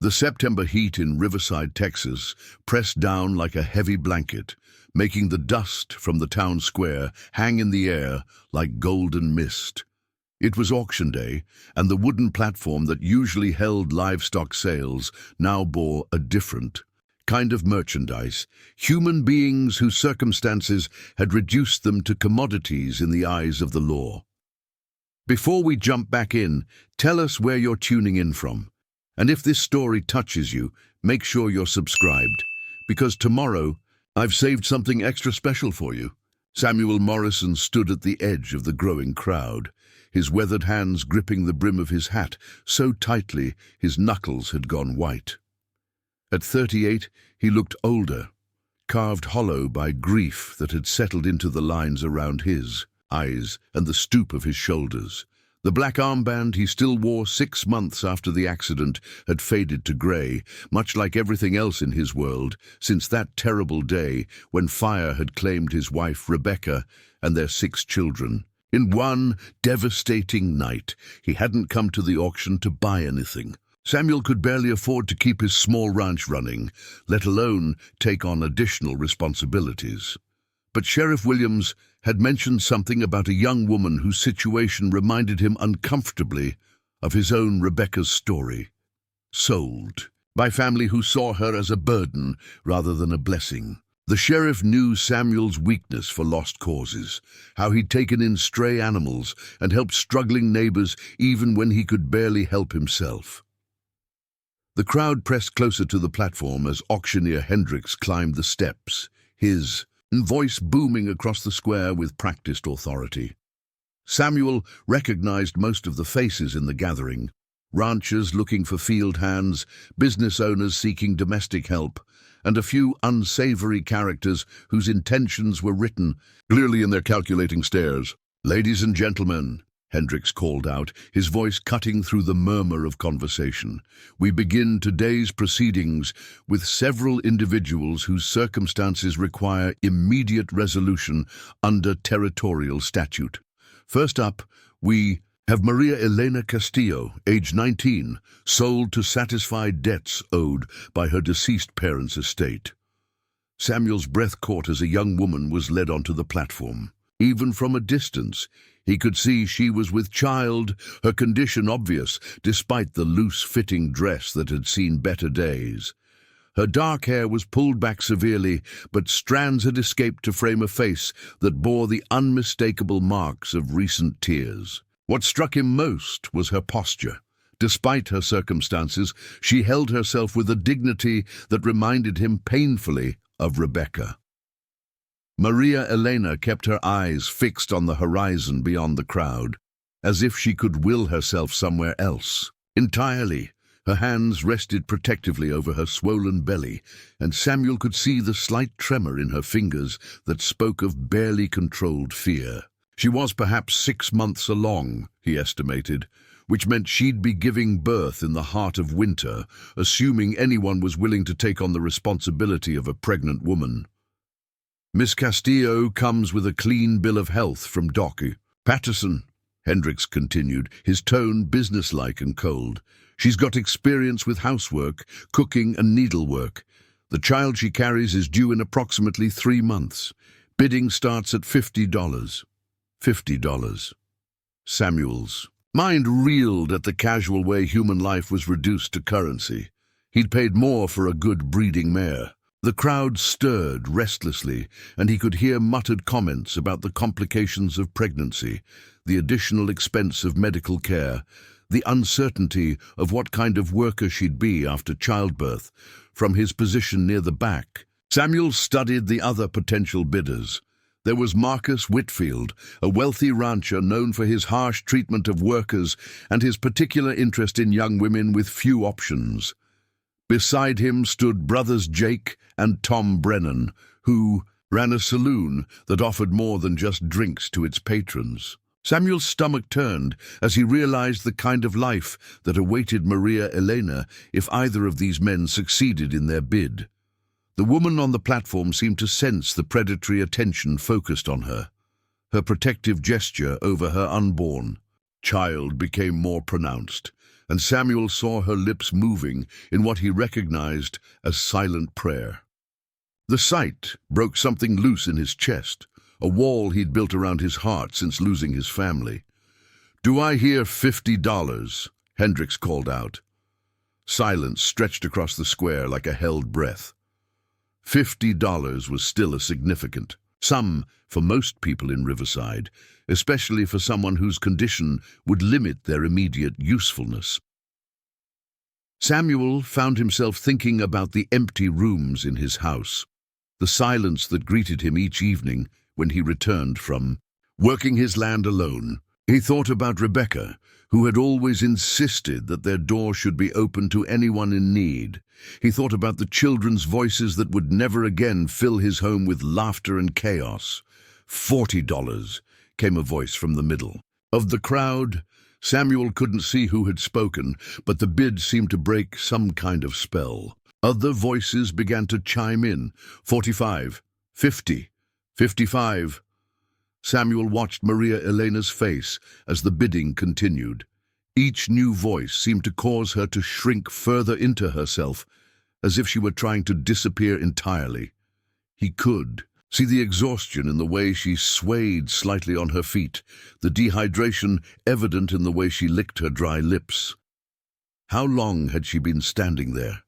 The September heat in Riverside, Texas, pressed down like a heavy blanket, making the dust from the town square hang in the air like golden mist. It was auction day, and the wooden platform that usually held livestock sales now bore a different kind of merchandise, human beings whose circumstances had reduced them to commodities in the eyes of the law. Before we jump back in, tell us where you're tuning in from. And if this story touches you, make sure you're subscribed, because tomorrow I've saved something extra special for you. Samuel Morrison stood at the edge of the growing crowd, his weathered hands gripping the brim of his hat so tightly his knuckles had gone white. At 38, he looked older, carved hollow by grief that had settled into the lines around his eyes and the stoop of his shoulders. The black armband he still wore 6 months after the accident had faded to grey, much like everything else in his world, since that terrible day when fire had claimed his wife Rebecca and their 6 children. In one devastating night, he hadn't come to the auction to buy anything. Samuel could barely afford to keep his small ranch running, let alone take on additional responsibilities. But Sheriff Williams had mentioned something about a young woman whose situation reminded him uncomfortably of his own Rebecca's story. Sold by family who saw her as a burden rather than a blessing. The sheriff knew Samuel's weakness for lost causes, how he'd taken in stray animals and helped struggling neighbors even when he could barely help himself. The crowd pressed closer to the platform as auctioneer Hendricks climbed the steps, his voice booming across the square with practiced authority. Samuel recognized most of the faces in the gathering: ranchers looking for field hands, business owners seeking domestic help, and a few unsavory characters whose intentions were written clearly in their calculating stares. "Ladies and gentlemen," Hendricks called out, his voice cutting through the murmur of conversation, "we begin today's proceedings with several individuals whose circumstances require immediate resolution under territorial statute. First up, we have Maria Elena Castillo, age 19, sold to satisfy debts owed by her deceased parents' estate." Samuel's breath caught as a young woman was led onto the platform. Even from a distance, he could see she was with child, her condition obvious despite the loose-fitting dress that had seen better days. Her dark hair was pulled back severely, but strands had escaped to frame a face that bore the unmistakable marks of recent tears. What struck him most was her posture. Despite her circumstances, she held herself with a dignity that reminded him painfully of Rebecca. Maria Elena kept her eyes fixed on the horizon beyond the crowd, as if she could will herself somewhere else. Entirely, her hands rested protectively over her swollen belly, and Samuel could see the slight tremor in her fingers that spoke of barely controlled fear. She was perhaps 6 months along, he estimated, which meant she'd be giving birth in the heart of winter, assuming anyone was willing to take on the responsibility of a pregnant woman. "Miss Castillo comes with a clean bill of health from Doc Patterson," Hendricks continued, his tone businesslike and cold. "She's got experience with housework, cooking and needlework. The child she carries is due in approximately 3 months. Bidding starts at $50. $50. Samuel's mind reeled at the casual way human life was reduced to currency. He'd paid more for a good breeding mare. The crowd stirred restlessly, and he could hear muttered comments about the complications of pregnancy, the additional expense of medical care, the uncertainty of what kind of worker she'd be after childbirth. From his position near the back, Samuel studied the other potential bidders. There was Marcus Whitfield, a wealthy rancher known for his harsh treatment of workers and his particular interest in young women with few options. Beside him stood brothers Jake and Tom Brennan, who ran a saloon that offered more than just drinks to its patrons. Samuel's stomach turned as he realized the kind of life that awaited Maria Elena if either of these men succeeded in their bid. The woman on the platform seemed to sense the predatory attention focused on her. Her protective gesture over her unborn child became more pronounced, and Samuel saw her lips moving in what he recognized as silent prayer. The sight broke something loose in his chest, a wall he'd built around his heart since losing his family. "Do I hear $50? Hendricks called out. Silence stretched across the square like a held breath. $50 was still a significant sum for most people in Riverside, especially for someone whose condition would limit their immediate usefulness. Samuel found himself thinking about the empty rooms in his house, the silence that greeted him each evening when he returned from working his land alone. He thought about Rebecca, who had always insisted that their door should be open to anyone in need. He thought about the children's voices that would never again fill his home with laughter and chaos. $40, came a voice from the middle. Of the crowd, Samuel couldn't see who had spoken, but the bid seemed to break some kind of spell. Other voices began to chime in. 45, 50, 55. Samuel watched Maria Elena's face as the bidding continued. Each new voice seemed to cause her to shrink further into herself, as if she were trying to disappear entirely. He could see the exhaustion in the way she swayed slightly on her feet, the dehydration evident in the way she licked her dry lips. How long had she been standing there?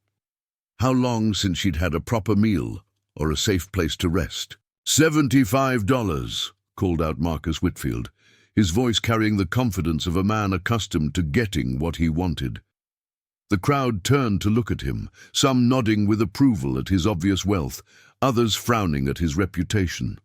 How long since she'd had a proper meal or a safe place to rest? $75, called out Marcus Whitfield, his voice carrying the confidence of a man accustomed to getting what he wanted. The crowd turned to look at him, some nodding with approval at his obvious wealth, others frowning at his reputation.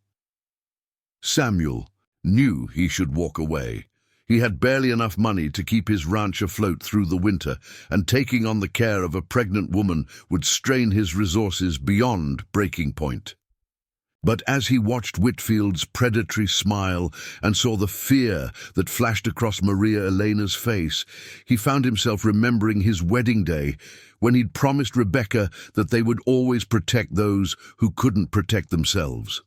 Samuel knew he should walk away. He had barely enough money to keep his ranch afloat through the winter, and taking on the care of a pregnant woman would strain his resources beyond breaking point. But as he watched Whitfield's predatory smile and saw the fear that flashed across Maria Elena's face, he found himself remembering his wedding day when he'd promised Rebecca that they would always protect those who couldn't protect themselves.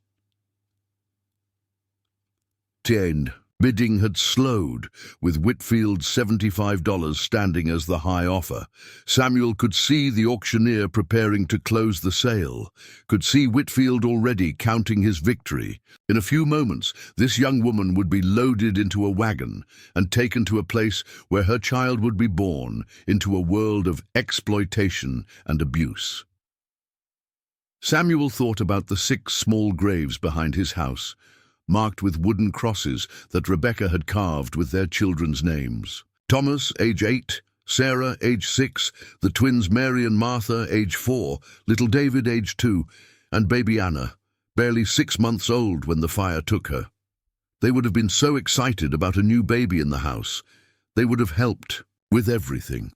Tiene. Bidding had slowed, with Whitfield's $75 standing as the high offer. Samuel could see the auctioneer preparing to close the sale, could see Whitfield already counting his victory. In a few moments, this young woman would be loaded into a wagon and taken to a place where her child would be born, into a world of exploitation and abuse. Samuel thought about the 6 small graves behind his house, marked with wooden crosses that Rebecca had carved with their children's names. Thomas, age 8, Sarah, age 6, the twins Mary and Martha, age 4, little David, age 2, and baby Anna, barely 6 months old when the fire took her. They would have been so excited about a new baby in the house. They would have helped with everything,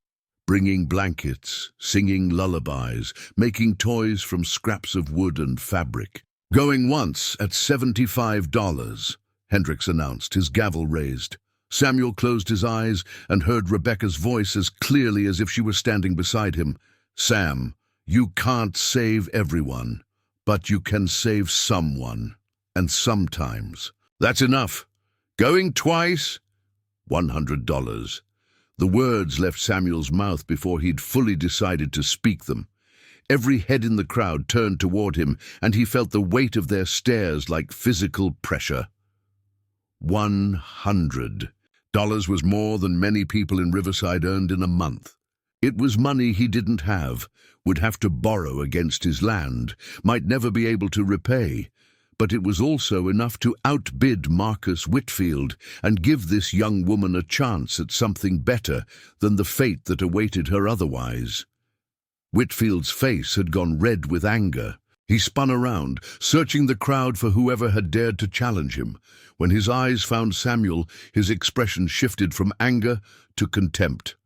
bringing blankets, singing lullabies, making toys from scraps of wood and fabric. "Going once at $75, Hendricks announced, his gavel raised. Samuel closed his eyes and heard Rebecca's voice as clearly as if she were standing beside him. "Sam, you can't save everyone, but you can save someone, and sometimes. That's enough. Going twice? $100. The words left Samuel's mouth before he'd fully decided to speak them. Every head in the crowd turned toward him, and he felt the weight of their stares like physical pressure. $100 was more than many people in Riverside earned in a month. It was money he didn't have, would have to borrow against his land, might never be able to repay. But it was also enough to outbid Marcus Whitfield and give this young woman a chance at something better than the fate that awaited her otherwise. Whitfield's face had gone red with anger. He spun around, searching the crowd for whoever had dared to challenge him. When his eyes found Samuel, his expression shifted from anger to contempt.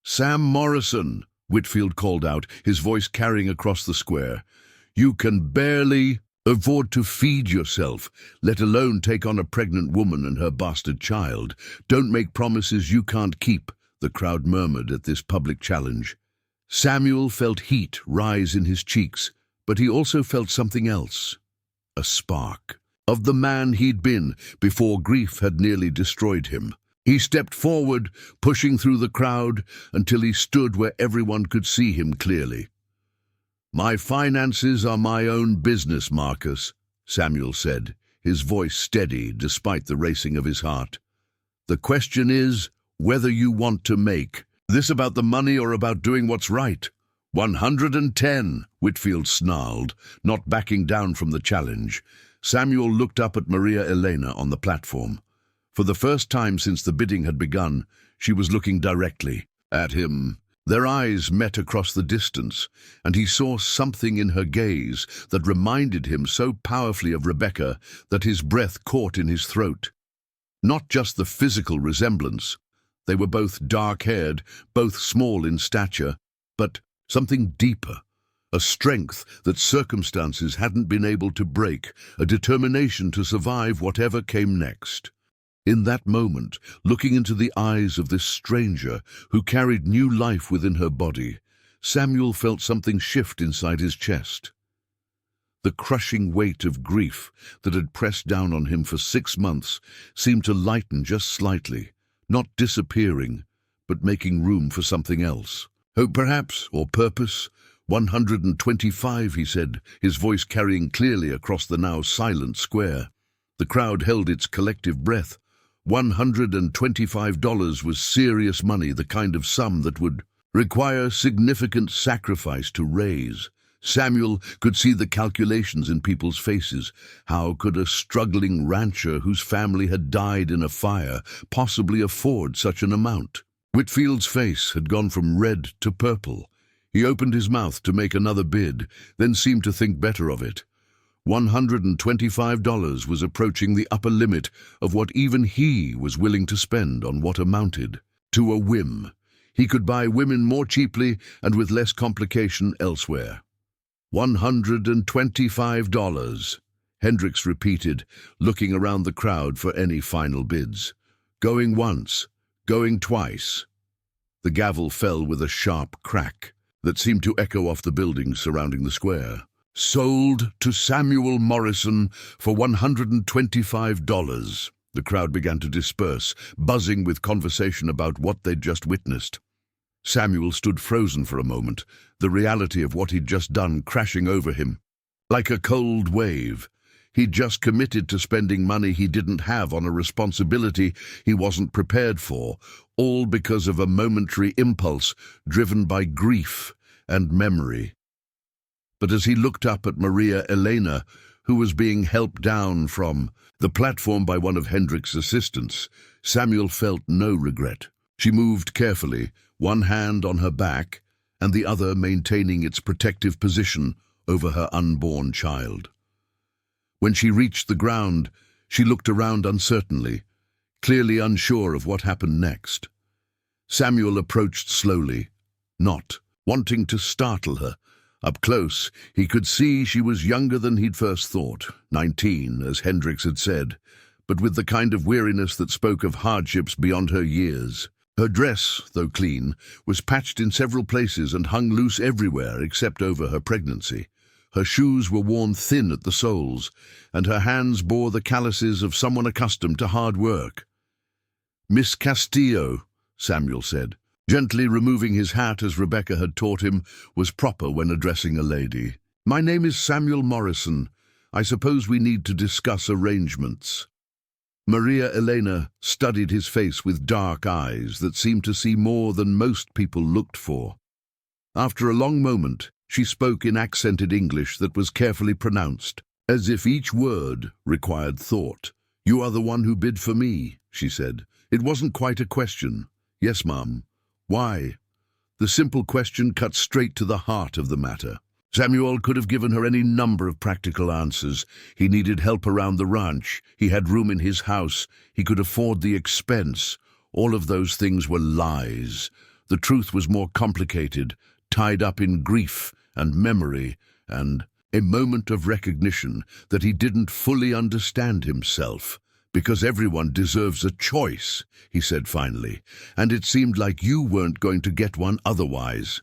"Sam Morrison," Whitfield called out, his voice carrying across the square. "You can barely afford to feed yourself, let alone take on a pregnant woman and her bastard child. Don't make promises you can't keep," the crowd murmured at this public challenge. Samuel felt heat rise in his cheeks, but he also felt something else, a spark, of the man he'd been before grief had nearly destroyed him. He stepped forward, pushing through the crowd until he stood where everyone could see him clearly. "My finances are my own business, Marcus," Samuel said, his voice steady despite the racing of his heart. "The question is whether you want to make this about the money or about doing what's right." 110, Whitfield snarled, not backing down from the challenge. Samuel looked up at Maria Elena on the platform. For the first time since the bidding had begun, she was looking directly at him. Their eyes met across the distance, and he saw something in her gaze that reminded him so powerfully of Rebecca that his breath caught in his throat. Not just the physical resemblance. They were both dark-haired, both small in stature, but something deeper, a strength that circumstances hadn't been able to break, a determination to survive whatever came next. In that moment, looking into the eyes of this stranger who carried new life within her body, Samuel felt something shift inside his chest. The crushing weight of grief that had pressed down on him for 6 months seemed to lighten just slightly, not disappearing, but making room for something else. Hope perhaps, or purpose. 125, he said, his voice carrying clearly across the now silent square. The crowd held its collective breath. $125 was serious money, the kind of sum that would require significant sacrifice to raise. Samuel could see the calculations in people's faces. How could a struggling rancher whose family had died in a fire possibly afford such an amount? Whitfield's face had gone from red to purple. He opened his mouth to make another bid, then seemed to think better of it. $125 was approaching the upper limit of what even he was willing to spend on what amounted to a whim. He could buy women more cheaply and with less complication elsewhere. $125, Hendricks repeated, looking around the crowd for any final bids. Going once, going twice. The gavel fell with a sharp crack that seemed to echo off the buildings surrounding the square. Sold to Samuel Morrison for $125. The crowd began to disperse, buzzing with conversation about what they'd just witnessed. Samuel stood frozen for a moment, the reality of what he'd just done crashing over him. Like a cold wave, he'd just committed to spending money he didn't have on a responsibility he wasn't prepared for, all because of a momentary impulse driven by grief and memory. But as he looked up at Maria Elena, who was being helped down from the platform by one of Hendricks' assistants, Samuel felt no regret. She moved carefully, one hand on her back and the other maintaining its protective position over her unborn child. When she reached the ground, she looked around uncertainly, clearly unsure of what happened next. Samuel approached slowly, not wanting to startle her. Up close, he could see she was younger than he'd first thought, 19, as Hendricks had said, but with the kind of weariness that spoke of hardships beyond her years. Her dress, though clean, was patched in several places and hung loose everywhere except over her pregnancy. Her shoes were worn thin at the soles, and her hands bore the calluses of someone accustomed to hard work. "Miss Castillo," Samuel said, gently removing his hat as Rebecca had taught him was proper when addressing a lady. "My name is Samuel Morrison. I suppose we need to discuss arrangements." Maria Elena studied his face with dark eyes that seemed to see more than most people looked for. After a long moment, she spoke in accented English that was carefully pronounced, as if each word required thought. "You are the one who bid for me," she said. "It wasn't quite a question." "Yes, ma'am." "Why?" The simple question cut straight to the heart of the matter. Samuel could have given her any number of practical answers. He needed help around the ranch. He had room in his house. He could afford the expense. All of those things were lies. The truth was more complicated, tied up in grief and memory and a moment of recognition that he didn't fully understand himself. "Because everyone deserves a choice," he said finally, "and it seemed like you weren't going to get one otherwise."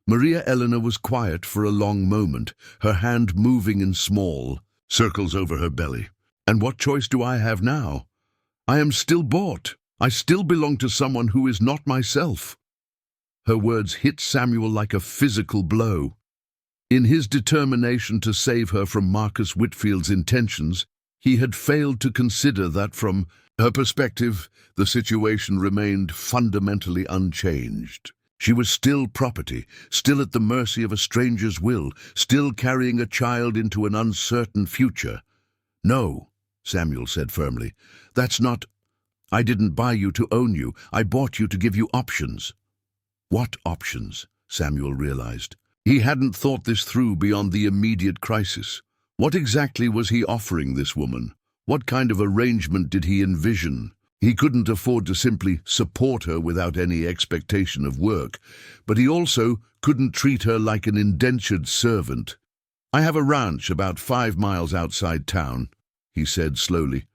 Maria Elena was quiet for a long moment, her hand moving in small circles over her belly. "And what choice do I have now? I am still bought." I still belong to someone who is not myself." Her words hit Samuel like a physical blow. In his determination to save her from Marcus Whitfield's intentions, he had failed to consider that from her perspective, the situation remained fundamentally unchanged. She was still property, still at the mercy of a stranger's will, still carrying a child into an uncertain future. "No," Samuel said firmly, "that's not. I didn't buy you to own you. I bought you to give you options." What options? Samuel realized. He hadn't thought this through beyond the immediate crisis. What exactly was he offering this woman? What kind of arrangement did he envision? He couldn't afford to simply support her without any expectation of work, but he also couldn't treat her like an indentured servant. "I have a ranch about 5 miles outside town," he said slowly,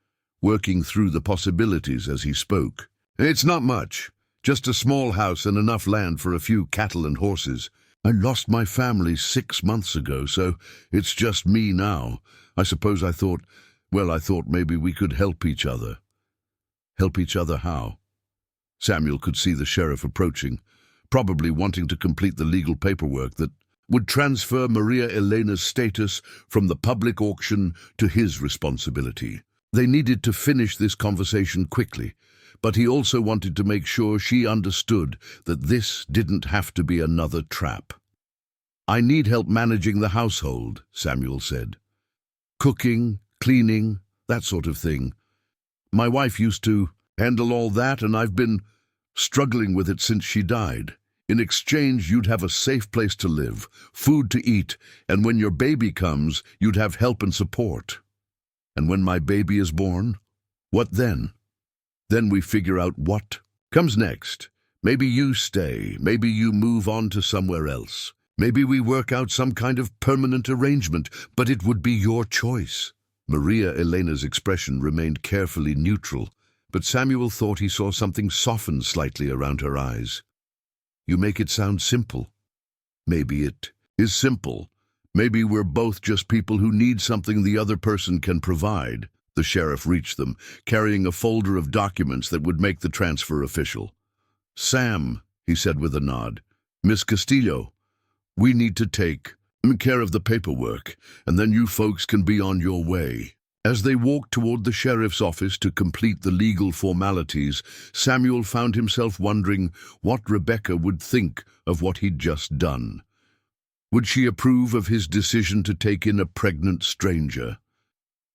working through the possibilities as he spoke. "It's not much, just a small house and enough land for a few cattle and horses. I lost my family 6 months ago, so it's just me now. I suppose I thought maybe we could help each other." Help each other how? Samuel could see the sheriff approaching, probably wanting to complete the legal paperwork that would transfer Maria Elena's status from the public auction to his responsibility. They needed to finish this conversation quickly, but he also wanted to make sure she understood that this didn't have to be another trap. "I need help managing the household," Samuel said. "Cooking, cleaning, that sort of thing. My wife used to handle all that, and I've been struggling with it since she died. In exchange, you'd have a safe place to live, food to eat, and when your baby comes, you'd have help and support. And when my baby is born, what then? Then we figure out what comes next. Maybe you stay, maybe you move on to somewhere else. Maybe we work out some kind of permanent arrangement, but it would be your choice." Maria Elena's expression remained carefully neutral, but Samuel thought he saw something soften slightly around her eyes. "You make it sound simple." "Maybe it is simple. Maybe we're both just people who need something the other person can provide." The sheriff reached them, carrying a folder of documents that would make the transfer official. "Sam," he said with a nod, "Miss Castillo, we need to take care of the paperwork, and then you folks can be on your way." As they walked toward the sheriff's office to complete the legal formalities, Samuel found himself wondering what Rebecca would think of what he'd just done. Would she approve of his decision to take in a pregnant stranger?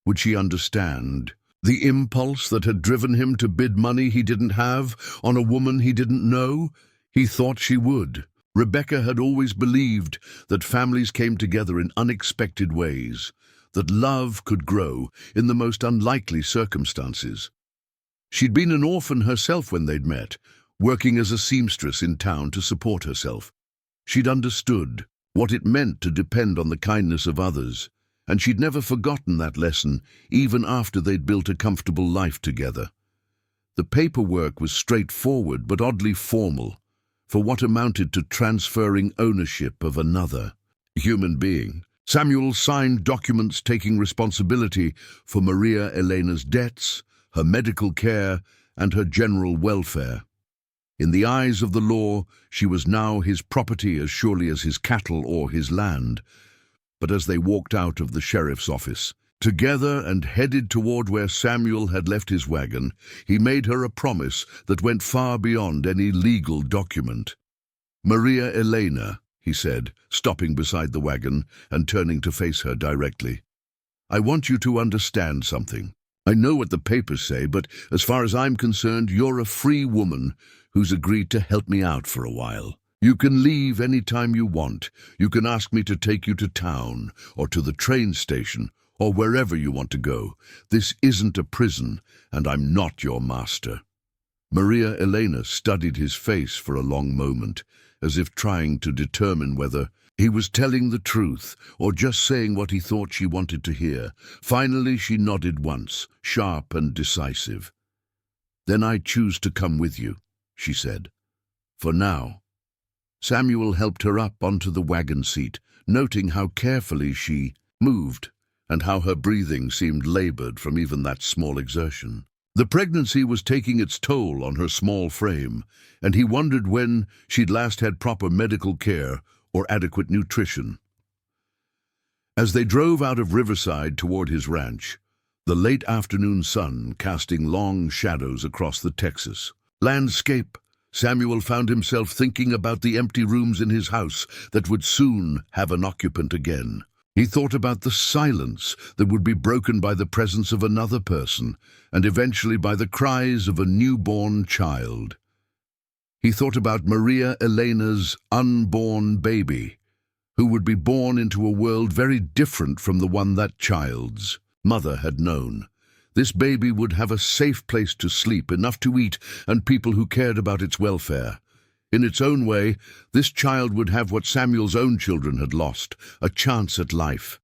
Would she understand the impulse that had driven him to bid money he didn't have on a woman he didn't know? He thought she would. Rebecca had always believed that families came together in unexpected ways, that love could grow in the most unlikely circumstances. She'd been an orphan herself when they'd met, working as a seamstress in town to support herself. She'd understood what it meant to depend on the kindness of others, and she'd never forgotten that lesson, even after they'd built a comfortable life together. The paperwork was straightforward but oddly formal, for what amounted to transferring ownership of another human being. Samuel signed documents taking responsibility for Maria Elena's debts, her medical care, and her general welfare. In the eyes of the law, she was now his property as surely as his cattle or his land. But as they walked out of the sheriff's office, together and headed toward where Samuel had left his wagon, he made her a promise that went far beyond any legal document. "Maria Elena," he said, stopping beside the wagon and turning to face her directly, "I want you to understand something. I know what the papers say, but as far as I'm concerned, you're a free woman who's agreed to help me out for a while. You can leave any time you want. You can ask me to take you to town or to the train station or wherever you want to go. This isn't a prison, and I'm not your master." Maria Elena studied his face for a long moment, as if trying to determine whether he was telling the truth or just saying what he thought she wanted to hear. Finally, she nodded once, sharp and decisive. "Then I choose to come with you," she said. "For now." Samuel helped her up onto the wagon seat, noting how carefully she moved and how her breathing seemed labored from even that small exertion. The pregnancy was taking its toll on her small frame, and he wondered when she'd last had proper medical care or adequate nutrition. As they drove out of Riverside toward his ranch, the late afternoon sun casting long shadows across the Texas landscape, Samuel found himself thinking about the empty rooms in his house that would soon have an occupant again. He thought about the silence that would be broken by the presence of another person, and eventually by the cries of a newborn child. He thought about Maria Elena's unborn baby, who would be born into a world very different from the one that child's mother had known. This baby would have a safe place to sleep, enough to eat, and people who cared about its welfare. In its own way, this child would have what Samuel's own children had lost, a chance at life.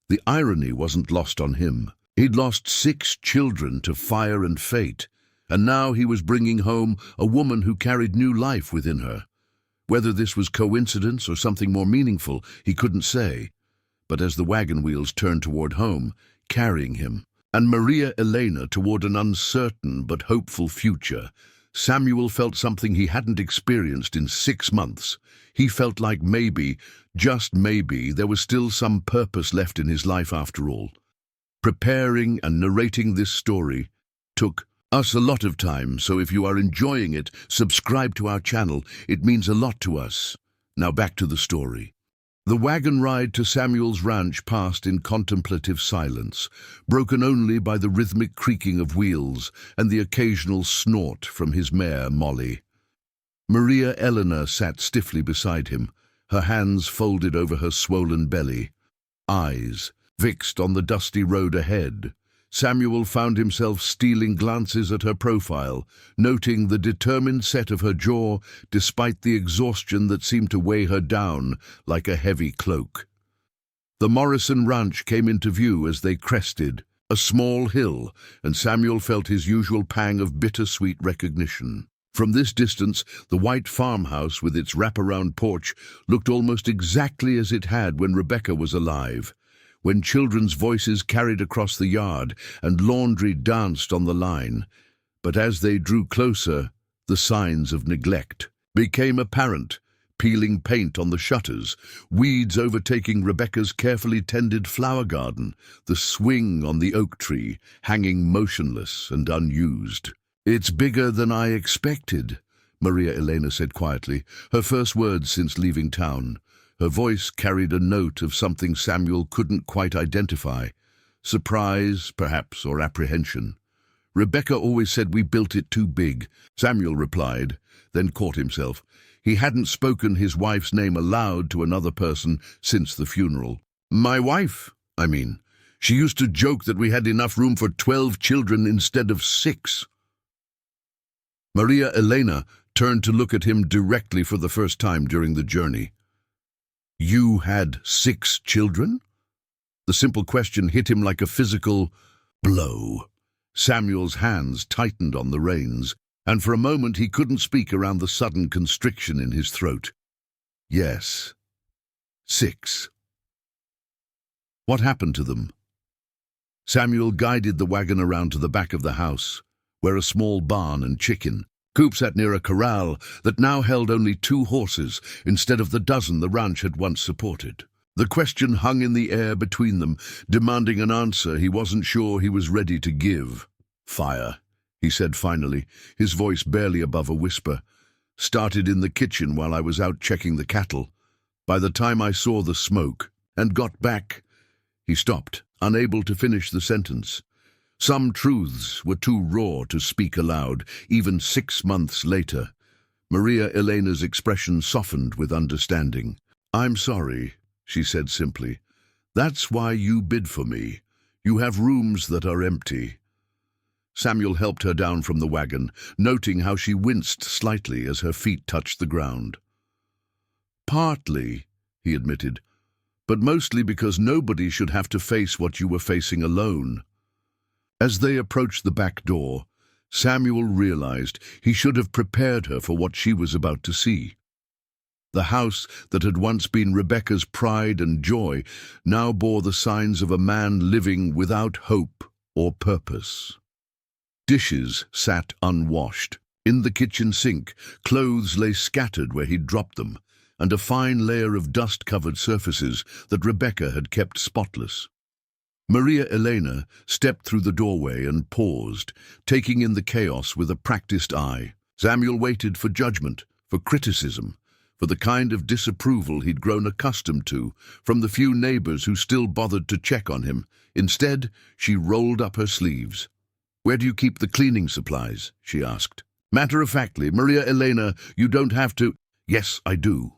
The irony wasn't lost on him. He'd lost 6 children to fire and fate, and now he was bringing home a woman who carried new life within her. Whether this was coincidence or something more meaningful, he couldn't say. But as the wagon wheels turned toward home, carrying him, and Maria Elena toward an uncertain but hopeful future, Samuel felt something he hadn't experienced in 6 months. He felt like maybe, just maybe, there was still some purpose left in his life after all. Preparing and narrating this story took us a lot of time, so if you are enjoying it, subscribe to our channel. It means a lot to us. Now back to the story. The wagon ride to Samuel's ranch passed in contemplative silence, broken only by the rhythmic creaking of wheels and the occasional snort from his mare, Molly. Maria Eleanor sat stiffly beside him, her hands folded over her swollen belly, eyes fixed on the dusty road ahead. Samuel found himself stealing glances at her profile, noting the determined set of her jaw despite the exhaustion that seemed to weigh her down like a heavy cloak. The Morrison ranch came into view as they crested a small hill, and Samuel felt his usual pang of bittersweet recognition. From this distance, the white farmhouse with its wraparound porch looked almost exactly as it had when Rebecca was alive, when children's voices carried across the yard and laundry danced on the line. But as they drew closer, the signs of neglect became apparent, peeling paint on the shutters, weeds overtaking Rebecca's carefully tended flower garden, the swing on the oak tree hanging motionless and unused. "It's bigger than I expected," Maria Elena said quietly, her first words since leaving town. Her voice carried a note of something Samuel couldn't quite identify. Surprise, perhaps, or apprehension. "Rebecca always said we built it too big," Samuel replied, then caught himself. He hadn't spoken his wife's name aloud to another person since the funeral. "My wife, I mean. She used to joke that we had enough room for 12 children instead of 6. Maria Elena turned to look at him directly for the first time during the journey. "You had 6 children?" The simple question hit him like a physical blow. Samuel's hands tightened on the reins, and for a moment he couldn't speak around the sudden constriction in his throat. "Yes, 6. What happened to them?" Samuel guided the wagon around to the back of the house, where a small barn and chicken coop sat near a corral that now held only 2 horses instead of the dozen the ranch had once supported. The question hung in the air between them, demanding an answer he wasn't sure he was ready to give. "Fire," he said finally, his voice barely above a whisper. "Started in the kitchen while I was out checking the cattle. By the time I saw the smoke and got back—" He stopped, unable to finish the sentence. Some truths were too raw to speak aloud, even 6 months later. Maria Elena's expression softened with understanding. "I'm sorry," she said simply. "That's why you bid for me. You have rooms that are empty." Samuel helped her down from the wagon, noting how she winced slightly as her feet touched the ground. "Partly," he admitted, "but mostly because nobody should have to face what you were facing alone." As they approached the back door, Samuel realized he should have prepared her for what she was about to see. The house that had once been Rebecca's pride and joy now bore the signs of a man living without hope or purpose. Dishes sat unwashed. In the kitchen sink, clothes lay scattered where he'd dropped them, and a fine layer of dust-covered surfaces that Rebecca had kept spotless. Maria Elena stepped through the doorway and paused, taking in the chaos with a practiced eye. Samuel waited for judgment, for criticism, for the kind of disapproval he'd grown accustomed to from the few neighbors who still bothered to check on him. Instead, she rolled up her sleeves. "Where do you keep the cleaning supplies?" she asked. "Matter-of-factly, Maria Elena, you don't have to—" "Yes, I do."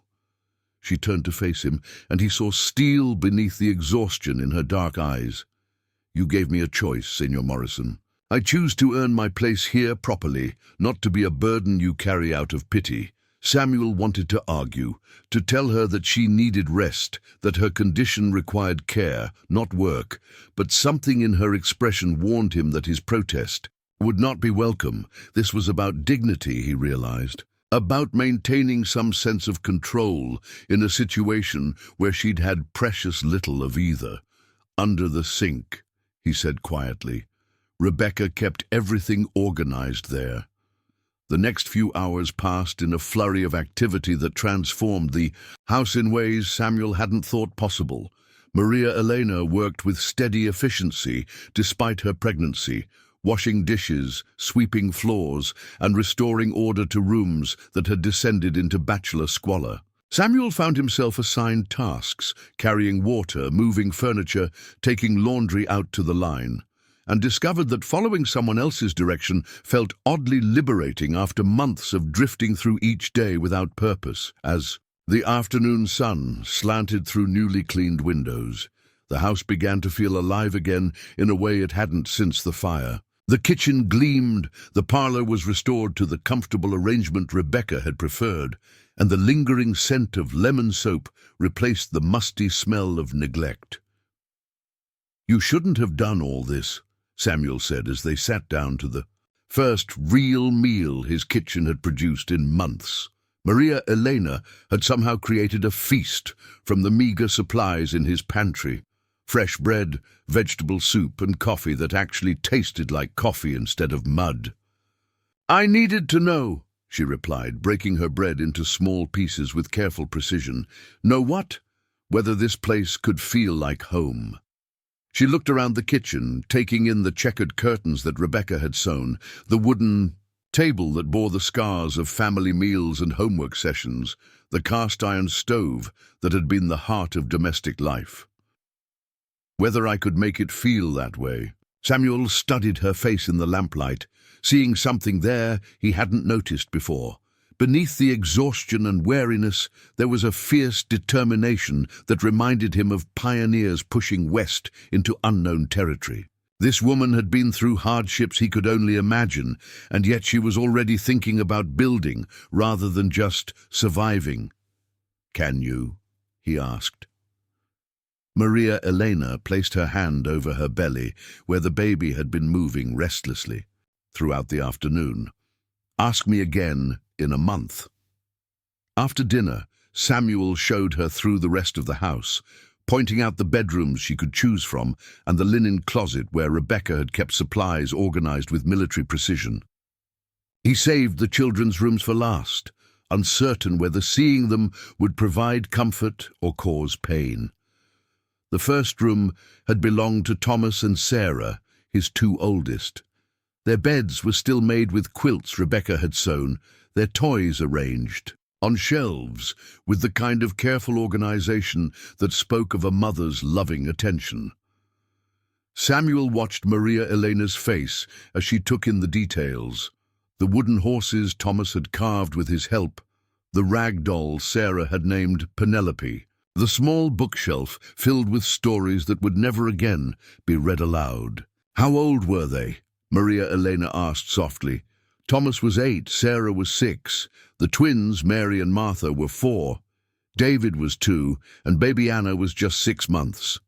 She turned to face him, and he saw steel beneath the exhaustion in her dark eyes. "You gave me a choice, Senor Morrison. I choose to earn my place here properly, not to be a burden you carry out of pity." Samuel wanted to argue, to tell her that she needed rest, that her condition required care, not work, but something in her expression warned him that his protest would not be welcome. This was about dignity, he realized, about maintaining some sense of control in a situation where she'd had precious little of either. "Under the sink," he said quietly. Rebecca kept everything organized there. The next few hours passed in a flurry of activity that transformed the house in ways Samuel hadn't thought possible. Maria Elena worked with steady efficiency despite her pregnancy, washing dishes, sweeping floors, and restoring order to rooms that had descended into bachelor squalor. Samuel found himself assigned tasks, carrying water, moving furniture, taking laundry out to the line, and discovered that following someone else's direction felt oddly liberating after months of drifting through each day without purpose. As the afternoon sun slanted through newly cleaned windows, the house began to feel alive again in a way it hadn't since the fire. The kitchen gleamed, the parlor was restored to the comfortable arrangement Rebecca had preferred, and the lingering scent of lemon soap replaced the musty smell of neglect. "You shouldn't have done all this," Samuel said as they sat down to the first real meal his kitchen had produced in months. Maria Elena had somehow created a feast from the meager supplies in his pantry. Fresh bread, vegetable soup, and coffee that actually tasted like coffee instead of mud. "I needed to know," she replied, breaking her bread into small pieces with careful precision. "Know what? Whether this place could feel like home." She looked around the kitchen, taking in the checkered curtains that Rebecca had sewn, the wooden table that bore the scars of family meals and homework sessions, the cast-iron stove that had been the heart of domestic life. "Whether I could make it feel that way." Samuel studied her face in the lamplight, seeing something there he hadn't noticed before. Beneath the exhaustion and weariness, there was a fierce determination that reminded him of pioneers pushing west into unknown territory. This woman had been through hardships he could only imagine, and yet she was already thinking about building rather than just surviving. "Can you?" he asked. Maria Elena placed her hand over her belly, where the baby had been moving restlessly throughout the afternoon. "Ask me again in a month." After dinner, Samuel showed her through the rest of the house, pointing out the bedrooms she could choose from and the linen closet where Rebecca had kept supplies organized with military precision. He saved the children's rooms for last, uncertain whether seeing them would provide comfort or cause pain. The first room had belonged to Thomas and Sarah, his two oldest. Their beds were still made with quilts Rebecca had sewn, their toys arranged on shelves with the kind of careful organization that spoke of a mother's loving attention. Samuel watched Maria Elena's face as she took in the details. The wooden horses Thomas had carved with his help, the rag doll Sarah had named Penelope, the small bookshelf filled with stories that would never again be read aloud. "How old were they?" Maria Elena asked softly. Thomas was 8, Sarah was 6. The twins, Mary and Martha, were 4. David was 2, and baby Anna was just 6 months.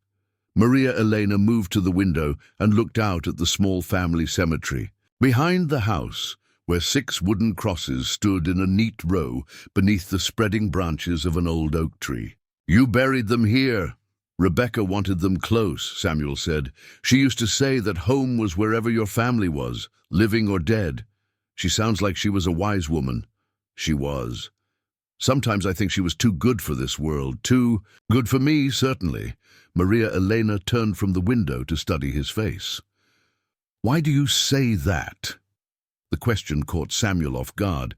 Maria Elena moved to the window and looked out at the small family cemetery. Behind the house, where 6 wooden crosses stood in a neat row beneath the spreading branches of an old oak tree. "You buried them here," Rebecca wanted them close, Samuel said. She used to say that home was wherever your family was, living or dead. She sounds like she was a wise woman. She was. Sometimes I think she was too good for this world, too good for me, certainly. Maria Elena turned from the window to study his face. Why do you say that? The question caught Samuel off guard.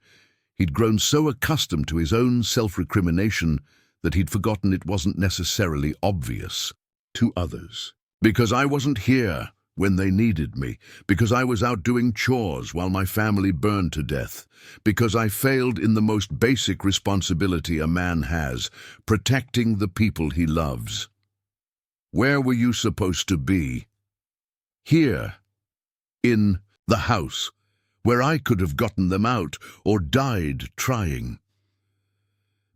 He'd grown so accustomed to his own self-recrimination that he'd forgotten it wasn't necessarily obvious to others. Because I wasn't here when they needed me, because I was out doing chores while my family burned to death, because I failed in the most basic responsibility a man has, protecting the people he loves. Where were you supposed to be? Here, in the house, where I could have gotten them out or died trying.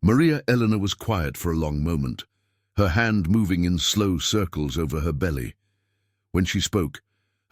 Maria Elena was quiet for a long moment, her hand moving in slow circles over her belly. When she spoke,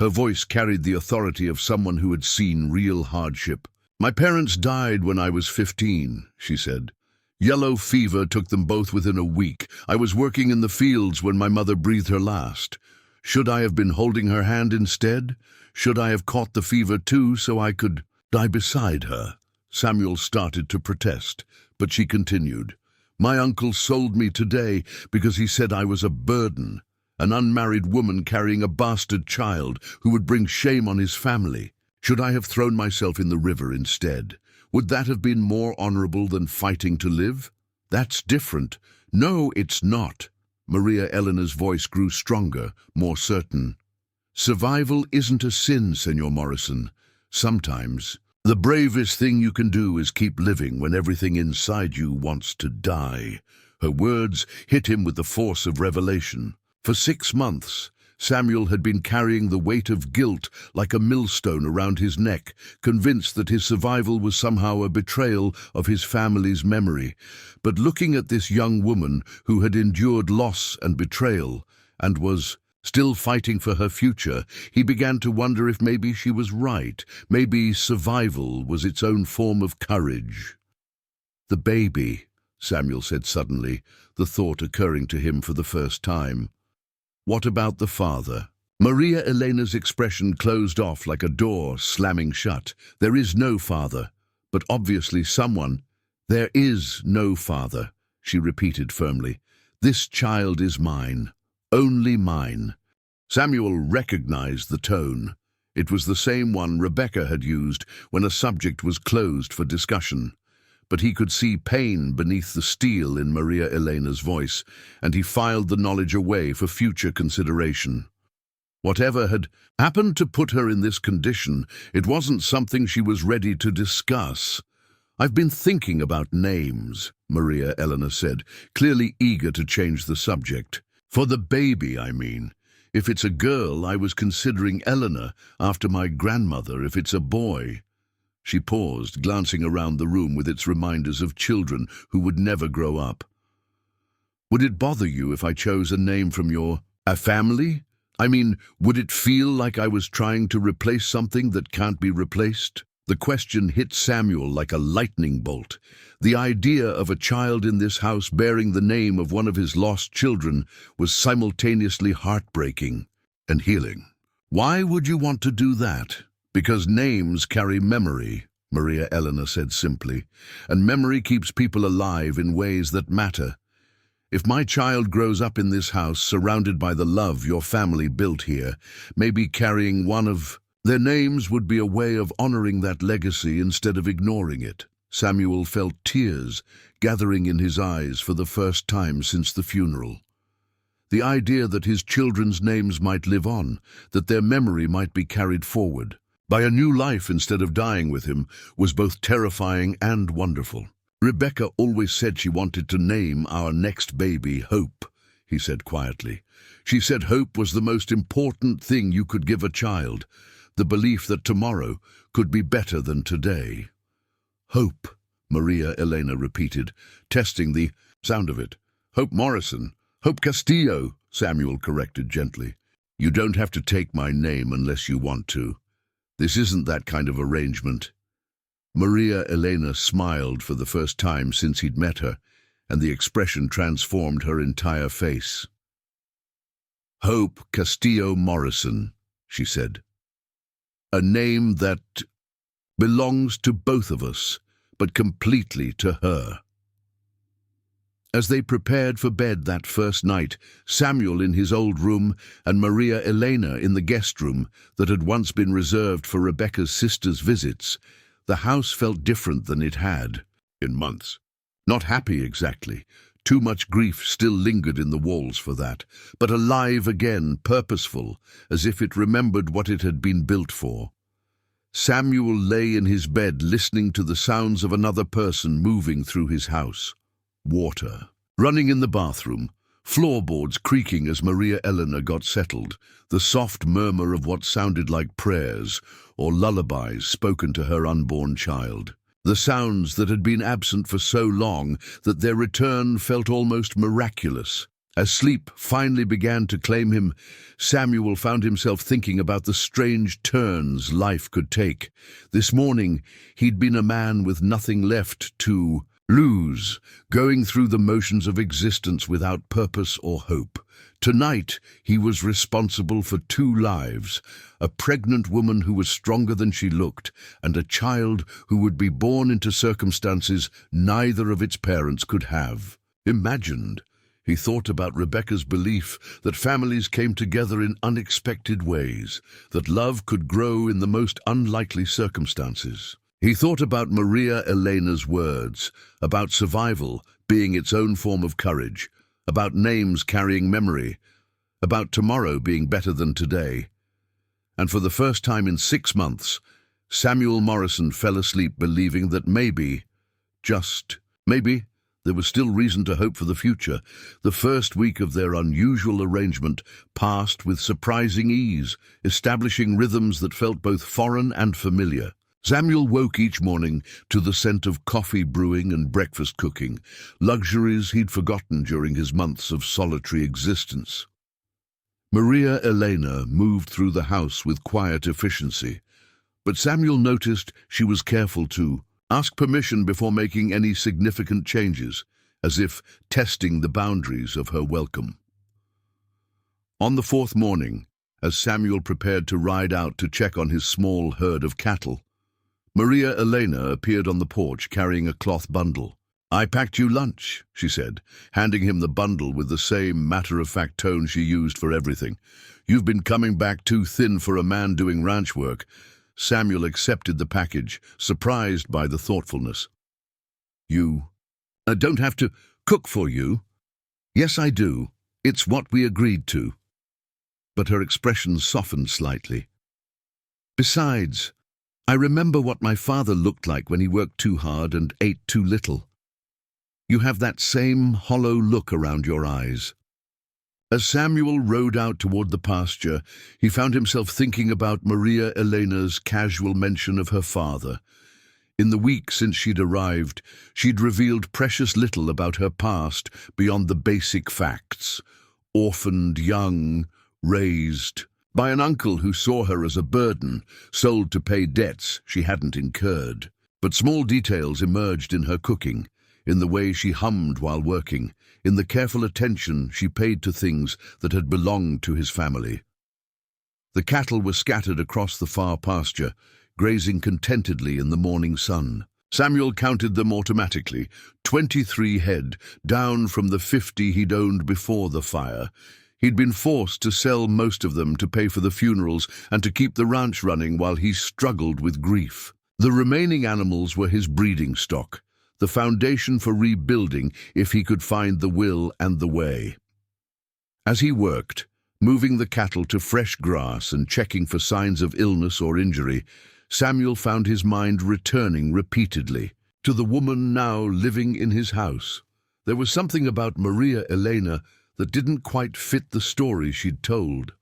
her voice carried the authority of someone who had seen real hardship. My parents died when I was 15, she said. Yellow fever took them both within a week. I was working in the fields when my mother breathed her last. Should I have been holding her hand instead? Should I have caught the fever too so I could die beside her? Samuel started to protest, but she continued. My uncle sold me today because he said I was a burden, an unmarried woman carrying a bastard child who would bring shame on his family. Should I have thrown myself in the river instead? Would that have been more honorable than fighting to live? That's different. No, it's not. Maria Elena's voice grew stronger, more certain. Survival isn't a sin, Senor Morrison. Sometimes the bravest thing you can do is keep living when everything inside you wants to die. Her words hit him with the force of revelation. For 6 months, Samuel had been carrying the weight of guilt like a millstone around his neck, convinced that his survival was somehow a betrayal of his family's memory. But looking at this young woman who had endured loss and betrayal and was still fighting for her future, he began to wonder if maybe she was right. Maybe survival was its own form of courage. The baby, Samuel said suddenly, the thought occurring to him for the first time. What about the father? Maria Elena's expression closed off like a door slamming shut. There is no father, but obviously someone. There is no father, she repeated firmly. This child is mine, only mine. Samuel recognized the tone. It was the same one Rebecca had used when a subject was closed for discussion. But he could see pain beneath the steel in Maria Elena's voice, and he filed the knowledge away for future consideration. Whatever had happened to put her in this condition, it wasn't something she was ready to discuss. I've been thinking about names, Maria Elena said, clearly eager to change the subject. For the baby, I mean. If it's a girl, I was considering Eleanor after my grandmother. If it's a boy... She paused, glancing around the room with its reminders of children who would never grow up. Would it bother you if I chose a name from your family? I mean, would it feel like I was trying to replace something that can't be replaced? The question hit Samuel like a lightning bolt. The idea of a child in this house bearing the name of one of his lost children was simultaneously heartbreaking and healing. Why would you want to do that? Because names carry memory, Maria Elena said simply, and memory keeps people alive in ways that matter. If my child grows up in this house surrounded by the love your family built here, maybe carrying one of their names would be a way of honoring that legacy instead of ignoring it. Samuel felt tears gathering in his eyes for the first time since the funeral. The idea that his children's names might live on, that their memory might be carried forward by a new life instead of dying with him, was both terrifying and wonderful. Rebecca always said she wanted to name our next baby Hope, he said quietly. She said hope was the most important thing you could give a child, the belief that tomorrow could be better than today. Hope, Maria Elena repeated, testing the sound of it. Hope Morrison, Hope Castillo, Samuel corrected gently. You don't have to take my name unless you want to. This isn't that kind of arrangement. Maria Elena smiled for the first time since he'd met her, and the expression transformed her entire face. Hope Castillo Morrison, she said. A name that belongs to both of us, but completely to her. As they prepared for bed that first night, Samuel in his old room and Maria Elena in the guest room that had once been reserved for Rebecca's sister's visits, the house felt different than it had in months. Not happy exactly. Too much grief still lingered in the walls for that, but alive again, purposeful, as if it remembered what it had been built for. Samuel lay in his bed listening to the sounds of another person moving through his house. Water running in the bathroom, floorboards creaking as Maria Elena got settled, the soft murmur of what sounded like prayers or lullabies spoken to her unborn child. The sounds that had been absent for so long that their return felt almost miraculous. As sleep finally began to claim him, Samuel found himself thinking about the strange turns life could take. This morning, he'd been a man with nothing left to lose, going through the motions of existence without purpose or hope. Tonight, he was responsible for 2 lives, a pregnant woman who was stronger than she looked, and a child who would be born into circumstances neither of its parents could have imagined. He thought about Rebecca's belief that families came together in unexpected ways, that love could grow in the most unlikely circumstances. He thought about Maria Elena's words, about survival being its own form of courage, about names carrying memory, about tomorrow being better than today. And for the first time in 6 months, Samuel Morrison fell asleep believing that maybe, just maybe, there was still reason to hope for the future. The first week of their unusual arrangement passed with surprising ease, establishing rhythms that felt both foreign and familiar. Samuel woke each morning to the scent of coffee brewing and breakfast cooking, luxuries he'd forgotten during his months of solitary existence. Maria Elena moved through the house with quiet efficiency, but Samuel noticed she was careful to ask permission before making any significant changes, as if testing the boundaries of her welcome. On the 4th morning, as Samuel prepared to ride out to check on his small herd of cattle, Maria Elena appeared on the porch carrying a cloth bundle. "I packed you lunch," she said, handing him the bundle with the same matter-of-fact tone she used for everything. "You've been coming back too thin for a man doing ranch work." Samuel accepted the package, surprised by the thoughtfulness. "You don't have to cook for you." "Yes, I do. It's what we agreed to." But her expression softened slightly. "Besides, I remember what my father looked like when he worked too hard and ate too little. You have that same hollow look around your eyes." As Samuel rode out toward the pasture, he found himself thinking about Maria Elena's casual mention of her father. In the week since she'd arrived, she'd revealed precious little about her past beyond the basic facts. Orphaned, young, raised by an uncle who saw her as a burden, sold to pay debts she hadn't incurred. But small details emerged in her cooking, in the way she hummed while working, in the careful attention she paid to things that had belonged to his family. The cattle were scattered across the far pasture, grazing contentedly in the morning sun. Samuel counted them automatically, 23 head, down from the 50 he'd owned before the fire. He'd been forced to sell most of them to pay for the funerals and to keep the ranch running while he struggled with grief. The remaining animals were his breeding stock, the foundation for rebuilding if he could find the will and the way. As he worked, moving the cattle to fresh grass and checking for signs of illness or injury, Samuel found his mind returning repeatedly to the woman now living in his house. There was something about Maria Elena that didn't quite fit the story she'd told.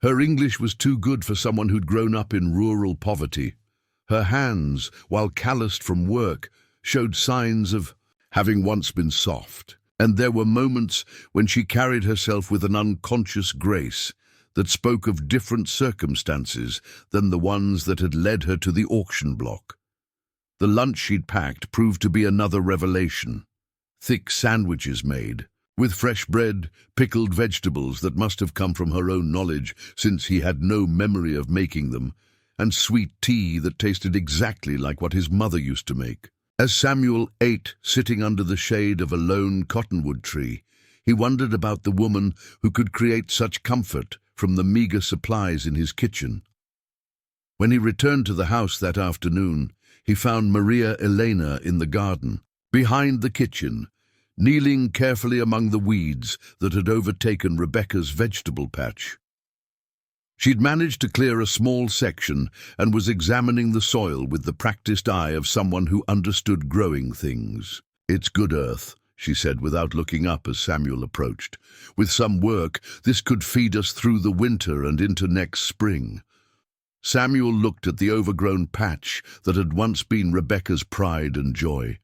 Her English was too good for someone who'd grown up in rural poverty. Her hands, while calloused from work, showed signs of having once been soft, and there were moments when she carried herself with an unconscious grace that spoke of different circumstances than the ones that had led her to the auction block. The lunch she'd packed proved to be another revelation. Thick sandwiches made, with fresh bread, pickled vegetables that must have come from her own knowledge since he had no memory of making them, and sweet tea that tasted exactly like what his mother used to make. As Samuel ate, sitting under the shade of a lone cottonwood tree, he wondered about the woman who could create such comfort from the meager supplies in his kitchen. When he returned to the house that afternoon, he found Maria Elena in the garden, behind the kitchen, kneeling carefully among the weeds that had overtaken Rebecca's vegetable patch. She'd managed to clear a small section and was examining the soil with the practiced eye of someone who understood growing things. "It's good earth," she said without looking up as Samuel approached. "With some work, this could feed us through the winter and into next spring." Samuel looked at the overgrown patch that had once been Rebecca's pride and joy.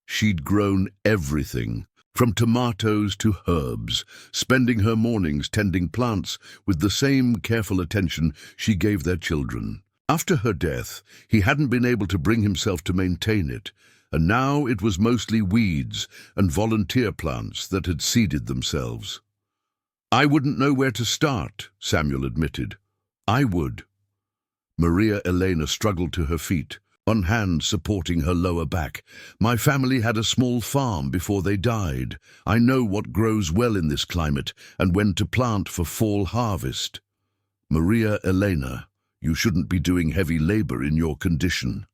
She'd grown everything, from tomatoes to herbs, spending her mornings tending plants with the same careful attention she gave their children. After her death, he hadn't been able to bring himself to maintain it, and now it was mostly weeds and volunteer plants that had seeded themselves. "I wouldn't know where to start," Samuel admitted. "I would." Maria Elena struggled to her feet, one hand supporting her lower back. "My family had a small farm before they died. I know what grows well in this climate and when to plant for fall harvest." "Maria Elena, you shouldn't be doing heavy labor in your condition."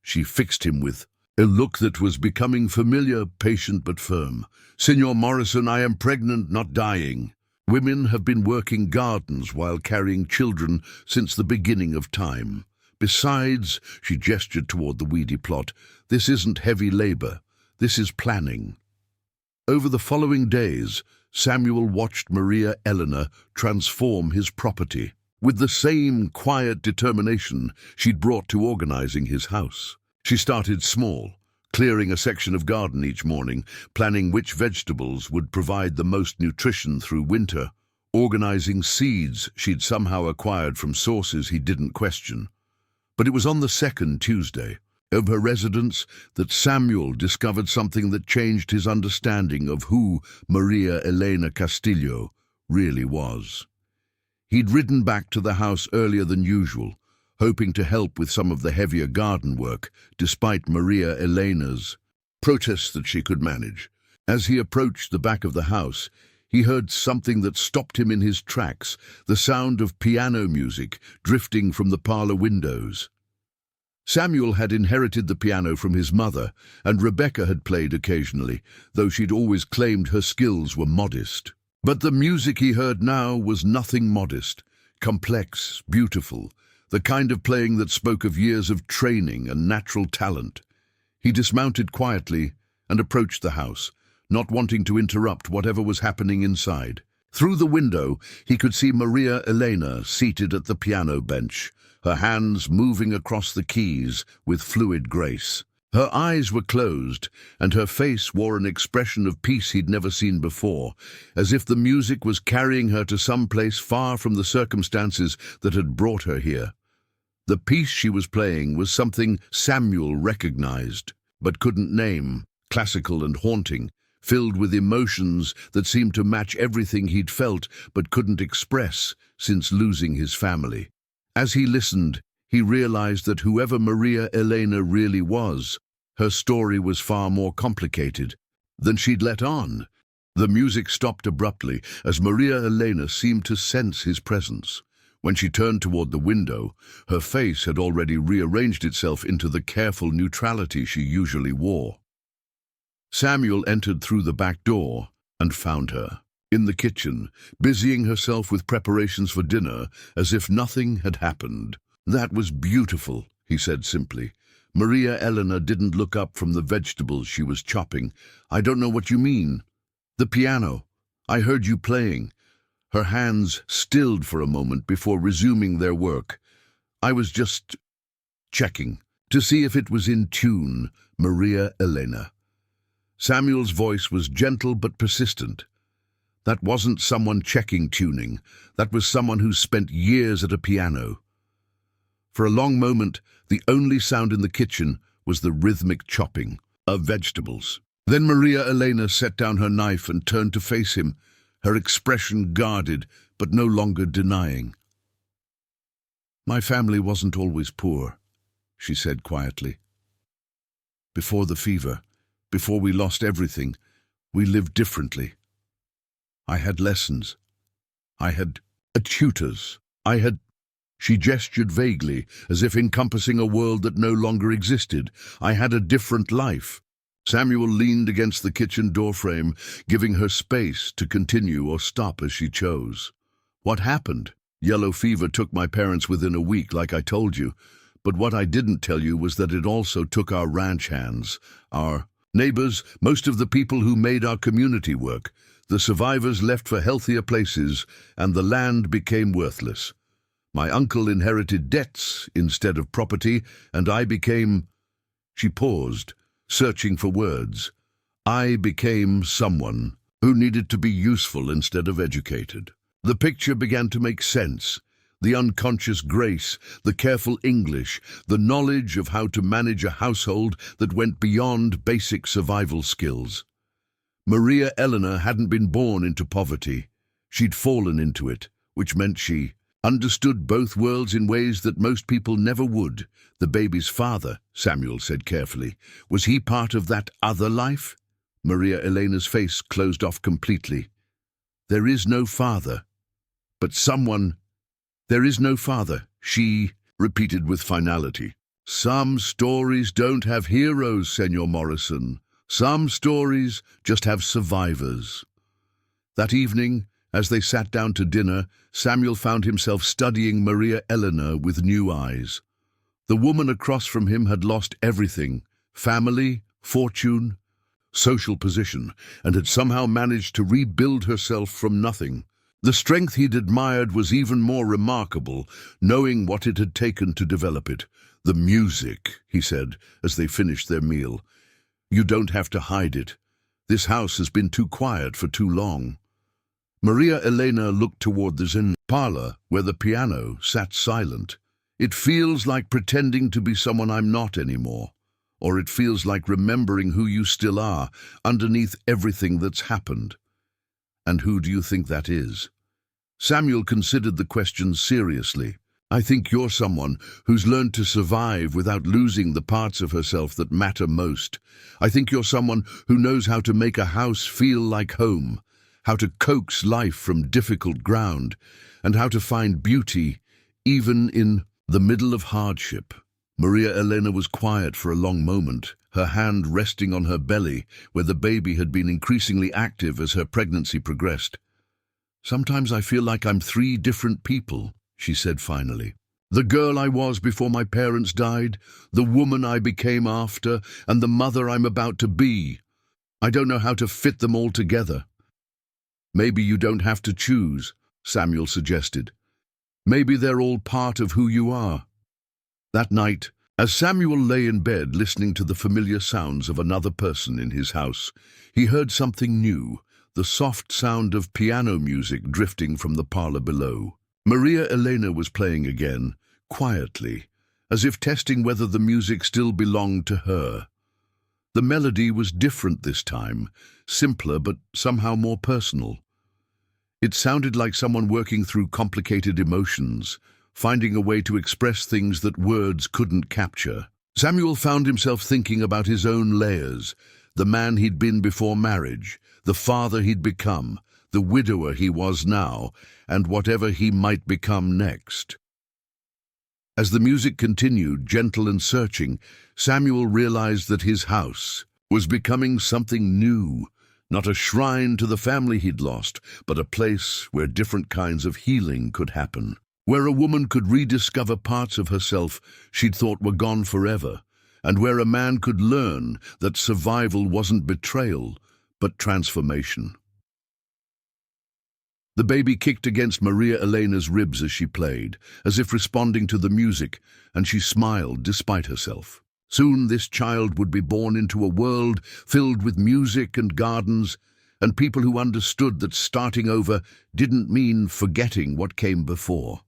She fixed him with a look that was becoming familiar, patient but firm. "Signor Morrison, I am pregnant, not dying. Women have been working gardens while carrying children since the beginning of time. Besides," she gestured toward the weedy plot, "this isn't heavy labor. This is planning." Over the following days, Samuel watched Maria Elena transform his property, with the same quiet determination she'd brought to organizing his house. She started small, clearing a section of garden each morning, planning which vegetables would provide the most nutrition through winter, organizing seeds she'd somehow acquired from sources he didn't question. But it was on the second Tuesday of her residence that Samuel discovered something that changed his understanding of who Maria Elena Castillo really was. He'd ridden back to the house earlier than usual, hoping to help with some of the heavier garden work, despite Maria Elena's protests that she could manage. As he approached the back of the house, he heard something that stopped him in his tracks, the sound of piano music drifting from the parlor windows. Samuel had inherited the piano from his mother, and Rebecca had played occasionally, though she'd always claimed her skills were modest. But the music he heard now was nothing modest, complex, beautiful, the kind of playing that spoke of years of training and natural talent. He dismounted quietly and approached the house, not wanting to interrupt whatever was happening inside. Through the window, he could see Maria Elena seated at the piano bench, her hands moving across the keys with fluid grace. Her eyes were closed, and her face wore an expression of peace he'd never seen before, as if the music was carrying her to some place far from the circumstances that had brought her here. The piece she was playing was something Samuel recognized, but couldn't name, classical and haunting, filled with emotions that seemed to match everything he'd felt but couldn't express since losing his family. As he listened, he realized that whoever Maria Elena really was, her story was far more complicated than she'd let on. The music stopped abruptly as Maria Elena seemed to sense his presence. When she turned toward the window, her face had already rearranged itself into the careful neutrality she usually wore. Samuel entered through the back door and found her in the kitchen, busying herself with preparations for dinner as if nothing had happened. "That was beautiful," he said simply. Maria Elena didn't look up from the vegetables she was chopping. "I don't know what you mean." "The piano. I heard you playing." Her hands stilled for a moment before resuming their work. "I was just checking to see if it was in tune, Maria Elena." Samuel's voice was gentle but persistent. That wasn't someone checking tuning. That was someone who spent years at a piano. For a long moment, the only sound in the kitchen was the rhythmic chopping of vegetables. Then Maria Elena set down her knife and turned to face him, her expression guarded, but no longer denying. "My family wasn't always poor," she said quietly. "Before the fever, before we lost everything, we lived differently. I had lessons. I had tutors. I had—" She gestured vaguely, as if encompassing a world that no longer existed. "I had a different life." Samuel leaned against the kitchen doorframe, giving her space to continue or stop as she chose. "What happened? Yellow fever took my parents within a week, like I told you. But what I didn't tell you was that it also took our ranch hands, our neighbors, most of the people who made our community work. The survivors left for healthier places, and the land became worthless. My uncle inherited debts instead of property, and I became—" She paused, searching for words. "I became someone who needed to be useful instead of educated." The picture began to make sense. The unconscious grace, the careful English, the knowledge of how to manage a household that went beyond basic survival skills. Maria Elena hadn't been born into poverty. She'd fallen into it, which meant she understood both worlds in ways that most people never would. The baby's father, Samuel said carefully, was he part of that other life? Maria Elena's face closed off completely. "There is no father. But someone—" "There is no father," she repeated with finality. "Some stories don't have heroes, Senor Morrison. Some stories just have survivors." That evening, as they sat down to dinner, Samuel found himself studying Maria Elena with new eyes. The woman across from him had lost everything: family, fortune, social position, and had somehow managed to rebuild herself from nothing. The strength he'd admired was even more remarkable, knowing what it had taken to develop it. "The music," he said, as they finished their meal. "You don't have to hide it. This house has been too quiet for too long." Maria Elena looked toward the zen parlor, where the piano sat silent. "It feels like pretending to be someone I'm not anymore. Or it feels like remembering who you still are, underneath everything that's happened." "And who do you think that is?" Samuel considered the question seriously. "I think you're someone who's learned to survive without losing the parts of herself that matter most. I think you're someone who knows how to make a house feel like home, how to coax life from difficult ground, and how to find beauty even in the middle of hardship." Maria Elena was quiet for a long moment, her hand resting on her belly, where the baby had been increasingly active as her pregnancy progressed. "Sometimes I feel like I'm 3 different people," she said finally. "The girl I was before my parents died, the woman I became after, and the mother I'm about to be. I don't know how to fit them all together." "Maybe you don't have to choose," Samuel suggested. "Maybe they're all part of who you are." That night, as Samuel lay in bed listening to the familiar sounds of another person in his house, he heard something new, the soft sound of piano music drifting from the parlor below. Maria Elena was playing again, quietly, as if testing whether the music still belonged to her. The melody was different this time, simpler but somehow more personal. It sounded like someone working through complicated emotions, finding a way to express things that words couldn't capture. Samuel found himself thinking about his own layers, the man he'd been before marriage, the father he'd become, the widower he was now, and whatever he might become next. As the music continued, gentle and searching, Samuel realized that his house was becoming something new, not a shrine to the family he'd lost, but a place where different kinds of healing could happen, where a woman could rediscover parts of herself she'd thought were gone forever, and where a man could learn that survival wasn't betrayal, but transformation. The baby kicked against Maria Elena's ribs as she played, as if responding to the music, and she smiled despite herself. Soon this child would be born into a world filled with music and gardens, and people who understood that starting over didn't mean forgetting what came before.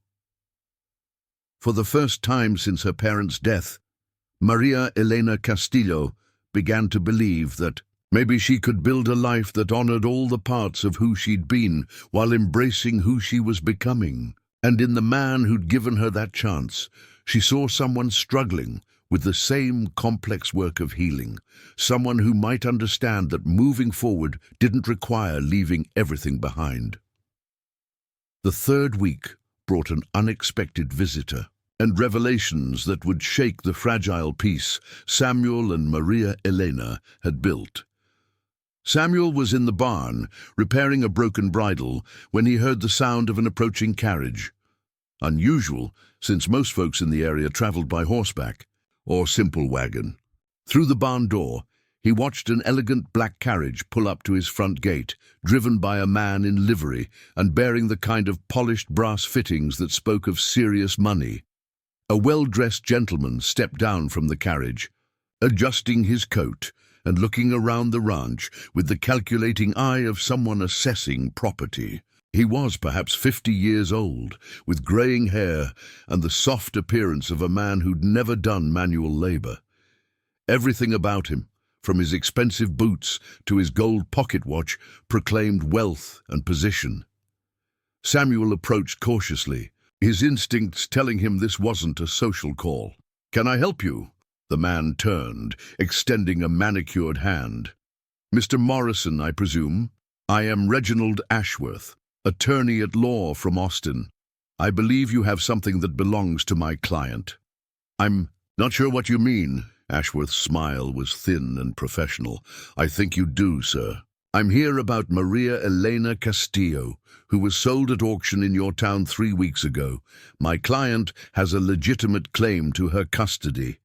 For the first time since her parents' death, Maria Elena Castillo began to believe that Maybe she could build a life that honored all the parts of who she'd been while embracing who she was becoming. And in the man who'd given her that chance, she saw someone struggling with the same complex work of healing, someone who might understand that moving forward didn't require leaving everything behind. The third week brought an unexpected visitor, and revelations that would shake the fragile peace Samuel and Maria Elena had built. Samuel was in the barn, repairing a broken bridle, when he heard the sound of an approaching carriage. Unusual, since most folks in the area traveled by horseback or simple wagon. Through the barn door, he watched an elegant black carriage pull up to his front gate, driven by a man in livery and bearing the kind of polished brass fittings that spoke of serious money. A well-dressed gentleman stepped down from the carriage, adjusting his coat and looking around the ranch with the calculating eye of someone assessing property. He was perhaps 50 years old, with graying hair and the soft appearance of a man who'd never done manual labor. Everything about him, from his expensive boots to his gold pocket watch, proclaimed wealth and position. Samuel approached cautiously, his instincts telling him this wasn't a social call. "Can I help you?" The man turned, extending a manicured hand. "Mr. Morrison, I presume? I am Reginald Ashworth, attorney at law from Austin. I believe you have something that belongs to my client." "I'm not sure what you mean." Ashworth's smile was thin and professional. "I think you do, sir. I'm here about Maria Elena Castillo, who was sold at auction in your town 3 weeks ago. My client has a legitimate claim to her custody."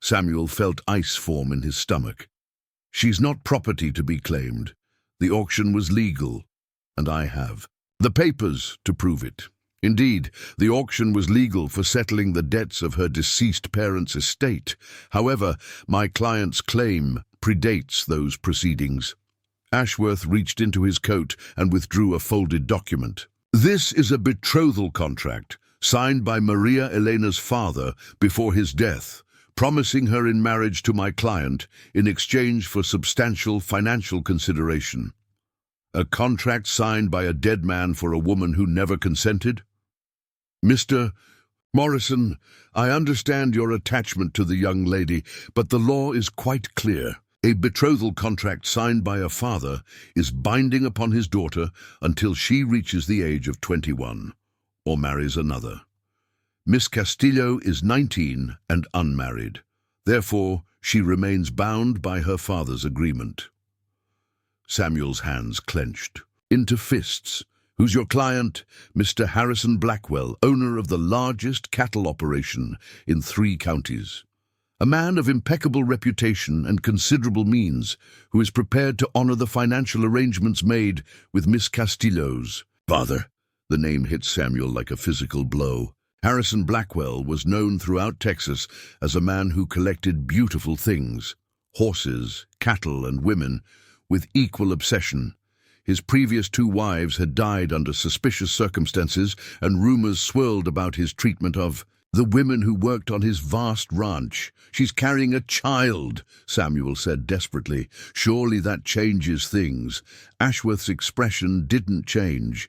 Samuel felt ice form in his stomach. "She's not property to be claimed. The auction was legal, and I have the papers to prove it. Indeed, the auction was legal for settling the debts of her deceased parents' estate. However, my client's claim predates those proceedings." Ashworth reached into his coat and withdrew a folded document. "This is a betrothal contract, signed by Maria Elena's father before his death, promising her in marriage to my client in exchange for substantial financial consideration. A contract signed by a dead man for a woman who never consented? Mr. Morrison, I understand your attachment to the young lady, but the law is quite clear. A betrothal contract signed by a father is binding upon his daughter until she reaches the age of 21 or marries another. Miss Castillo is 19 and unmarried. Therefore, she remains bound by her father's agreement." Samuel's hands clenched into fists. "Who's your client?" "Mr. Harrison Blackwell, owner of the largest cattle operation in 3 counties. A man of impeccable reputation and considerable means, who is prepared to honor the financial arrangements made with Miss Castillo's father." The name hit Samuel like a physical blow. Harrison Blackwell was known throughout Texas as a man who collected beautiful things, horses, cattle, and women, with equal obsession. His previous 2 wives had died under suspicious circumstances, and rumors swirled about his treatment of the women who worked on his vast ranch. "She's carrying a child," Samuel said desperately. "Surely that changes things." Ashworth's expression didn't change.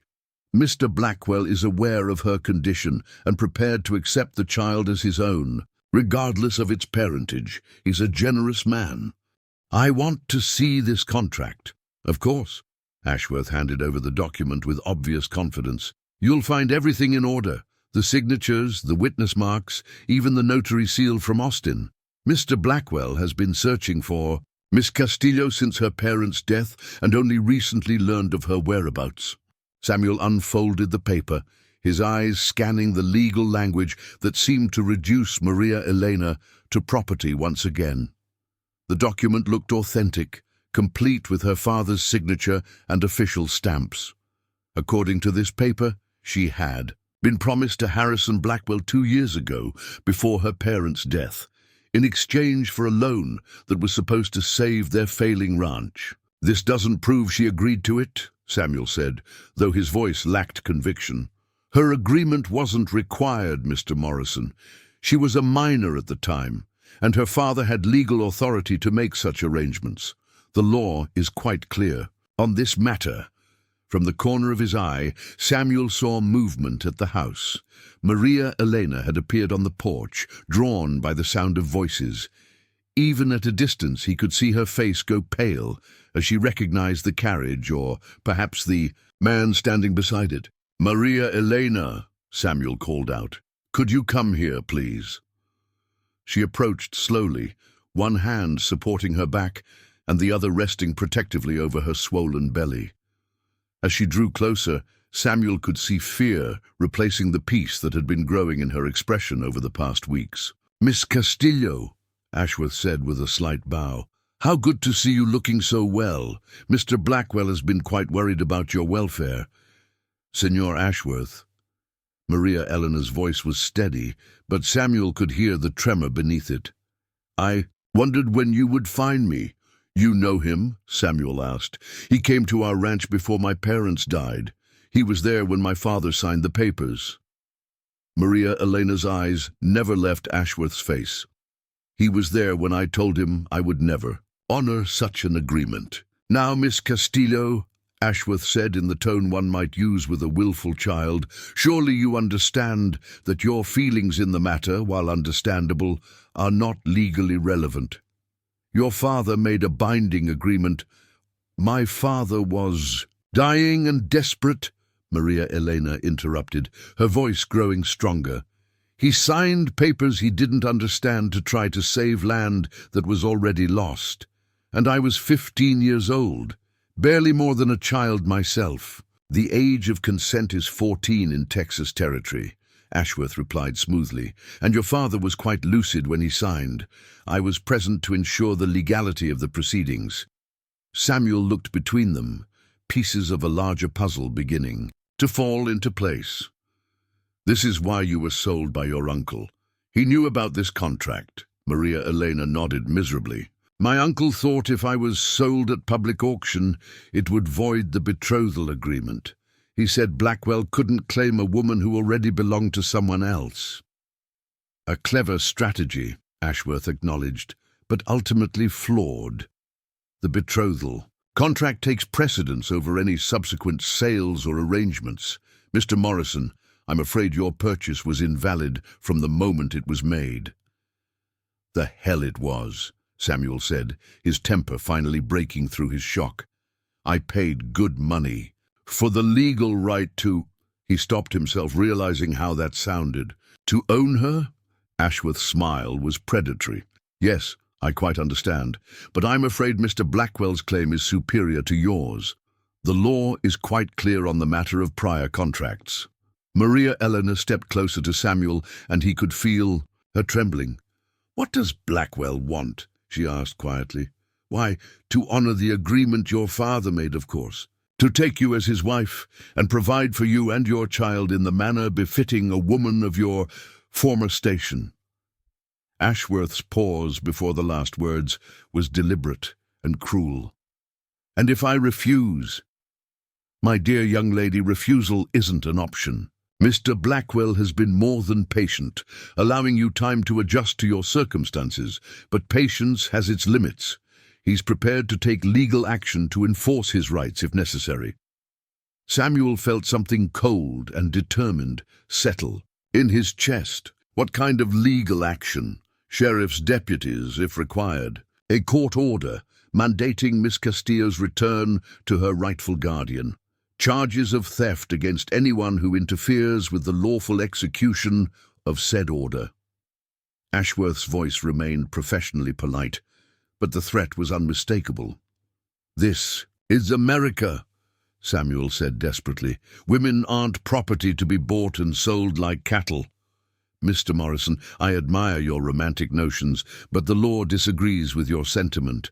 "Mr. Blackwell is aware of her condition and prepared to accept the child as his own, regardless of its parentage. He's a generous man. I want to see this contract." "Of course." Ashworth handed over the document with obvious confidence. "You'll find everything in order. The signatures, the witness marks, even the notary seal from Austin. Mr. Blackwell has been searching for Miss Castillo since her parents' death and only recently learned of her whereabouts." Samuel unfolded the paper, his eyes scanning the legal language that seemed to reduce Maria Elena to property once again. The document looked authentic, complete with her father's signature and official stamps. According to this paper, she had been promised to Harrison Blackwell 2 years ago, before her parents' death, in exchange for a loan that was supposed to save their failing ranch. "This doesn't prove she agreed to it," Samuel said, though his voice lacked conviction. "Her agreement wasn't required, Mr. Morrison. She was a minor at the time, and her father had legal authority to make such arrangements. The law is quite clear on this matter. From the corner of his eye, Samuel saw movement at the house. Maria Elena had appeared on the porch, drawn by the sound of voices. Even at a distance, he could see her face go pale as she recognized the carriage, or perhaps the man standing beside it. "Maria Elena," Samuel called out. "Could you come here, please?" She approached slowly, one hand supporting her back and the other resting protectively over her swollen belly. As she drew closer, Samuel could see fear replacing the peace that had been growing in her expression over the past weeks. "Miss Castillo," Ashworth said with a slight bow. "How good to see you looking so well. Mr. Blackwell has been quite worried about your welfare." "Senor Ashworth." Maria Eleanor's voice was steady, but Samuel could hear the tremor beneath it. "I wondered when you would find me." "You know him?" Samuel asked. "He came to our ranch before my parents died. He was there when my father signed the papers." Maria Elena's eyes never left Ashworth's face. "He was there when I told him I would never honor such an agreement." "Now, Miss Castillo," Ashworth said in the tone one might use with a willful child, "surely you understand that your feelings in the matter, while understandable, are not legally relevant. Your father made a binding agreement." "My father was dying and desperate," Maria Elena interrupted, her voice growing stronger. "He signed papers he didn't understand to try to save land that was already lost. And I was 15 years old, barely more than a child myself." "The age of consent is 14 in Texas territory," Ashworth replied smoothly, "and your father was quite lucid when he signed. I was present to ensure the legality of the proceedings." Samuel looked between them, pieces of a larger puzzle beginning to fall into place. "This is why you were sold by your uncle. He knew about this contract." Maria Elena nodded miserably. "My uncle thought if I was sold at public auction, it would void the betrothal agreement. He said Blackwell couldn't claim a woman who already belonged to someone else." "A clever strategy," Ashworth acknowledged, "but ultimately flawed. The betrothal contract takes precedence over any subsequent sales or arrangements. Mr. Morrison, I'm afraid your purchase was invalid from the moment it was made." "The hell it was," Samuel said, his temper finally breaking through his shock. "I paid good money for the legal right to—" He stopped himself, realizing how that sounded. "To own her?" Ashworth's smile was predatory. "Yes, I quite understand, but I'm afraid Mr. Blackwell's claim is superior to yours. The law is quite clear on the matter of prior contracts." Maria Elena stepped closer to Samuel, and he could feel her trembling. "What does Blackwell want?" she asked quietly. "Why, to honor the agreement your father made, of course. To take you as his wife and provide for you and your child in the manner befitting a woman of your former station." Ashworth's pause before the last words was deliberate and cruel. "And if I refuse?" "My dear young lady, refusal isn't an option. Mr. Blackwell has been more than patient, allowing you time to adjust to your circumstances, but patience has its limits. He's prepared to take legal action to enforce his rights if necessary." Samuel felt something cold and determined settle in his chest. What kind of legal action? Sheriff's deputies, if required. A court order mandating Miss Castillo's return to her rightful guardian. Charges of theft against anyone who interferes with the lawful execution of said order. Ashworth's voice remained professionally polite, but the threat was unmistakable. "This is America," Samuel said desperately. "Women aren't property to be bought and sold like cattle." "Mr. Morrison, I admire your romantic notions, but the law disagrees with your sentiment.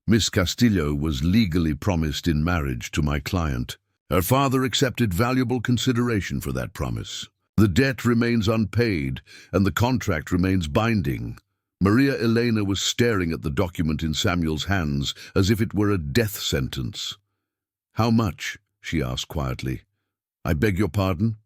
Miss Castillo was legally promised in marriage to my client. Her father accepted valuable consideration for that promise. The debt remains unpaid, and the contract remains binding." Maria Elena was staring at the document in Samuel's hands as if it were a death sentence. "How much?" she asked quietly. "I beg your pardon?"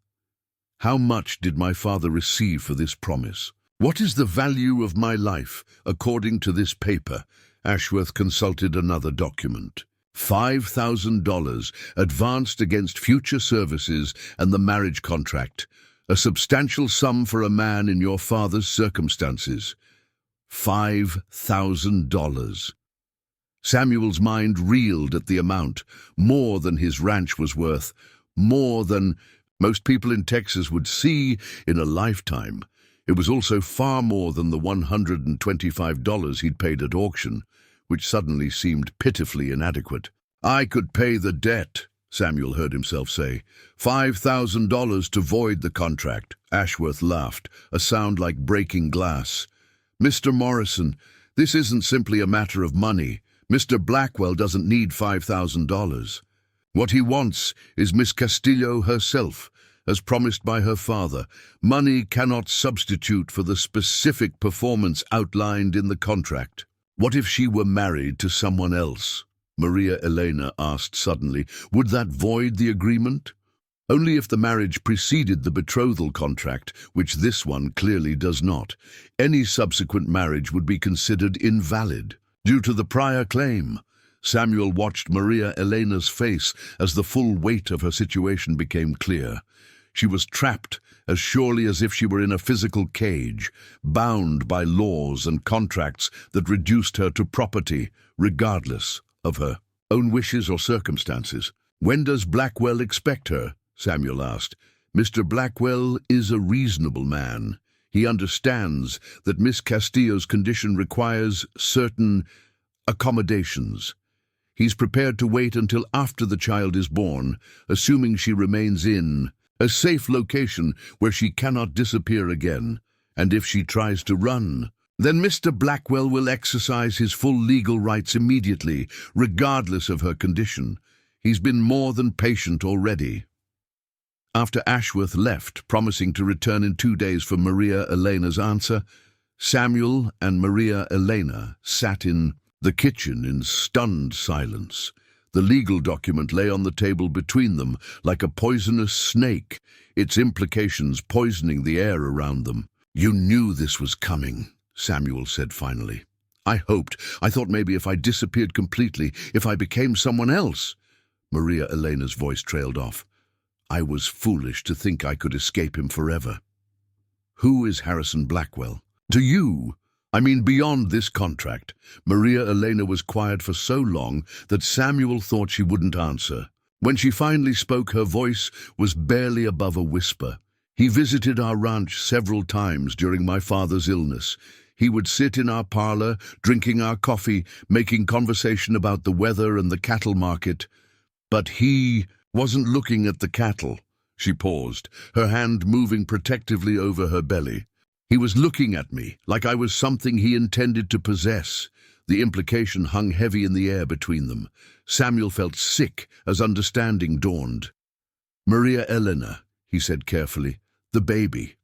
"How much did my father receive for this promise? What is the value of my life, according to this paper?" Ashworth consulted another document. $5,000 advanced against future services and the marriage contract. A substantial sum for a man in your father's circumstances. $5,000. Samuel's mind reeled at the amount, more than his ranch was worth, more than most people in Texas would see in a lifetime. It was also far more than the $125 he'd paid at auction, which suddenly seemed pitifully inadequate. I could pay the debt, Samuel heard himself say. $5,000 to void the contract. Ashworth laughed, a sound like breaking glass. Mr. Morrison, this isn't simply a matter of money. Mr. Blackwell doesn't need $5,000. What he wants is Miss Castillo herself, as promised by her father. Money cannot substitute for the specific performance outlined in the contract. What if she were married to someone else? Maria Elena asked suddenly. Would that void the agreement? Only if the marriage preceded the betrothal contract, which this one clearly does not. Any subsequent marriage would be considered invalid, due to the prior claim. Samuel watched Maria Elena's face as the full weight of her situation became clear. She was trapped as surely as if she were in a physical cage, bound by laws and contracts that reduced her to property, regardless of her own wishes or circumstances. When does Blackwell expect her? Samuel asked. Mr. Blackwell is a reasonable man. He understands that Miss Castillo's condition requires certain accommodations. He's prepared to wait until after the child is born, assuming she remains in a safe location where she cannot disappear again. And if she tries to run, then Mr. Blackwell will exercise his full legal rights immediately, regardless of her condition. He's been more than patient already. After Ashworth left, promising to return in 2 days for Maria Elena's answer, Samuel and Maria Elena sat in the kitchen in stunned silence. The legal document lay on the table between them like a poisonous snake, its implications poisoning the air around them. You knew this was coming, Samuel said finally. I thought maybe if I disappeared completely, if I became someone else. Maria Elena's voice trailed off. I was foolish to think I could escape him forever. Who is Harrison Blackwell? To you, I mean beyond this contract. Maria Elena was quiet for so long that Samuel thought she wouldn't answer. When she finally spoke, her voice was barely above a whisper. He visited our ranch several times during my father's illness. He would sit in our parlor, drinking our coffee, making conversation about the weather and the cattle market. But he wasn't looking at the cattle. She paused, her hand moving protectively over her belly. He was looking at me, like I was something he intended to possess. The implication hung heavy in the air between them. Samuel felt sick as understanding dawned. Maria Elena, he said carefully, the baby.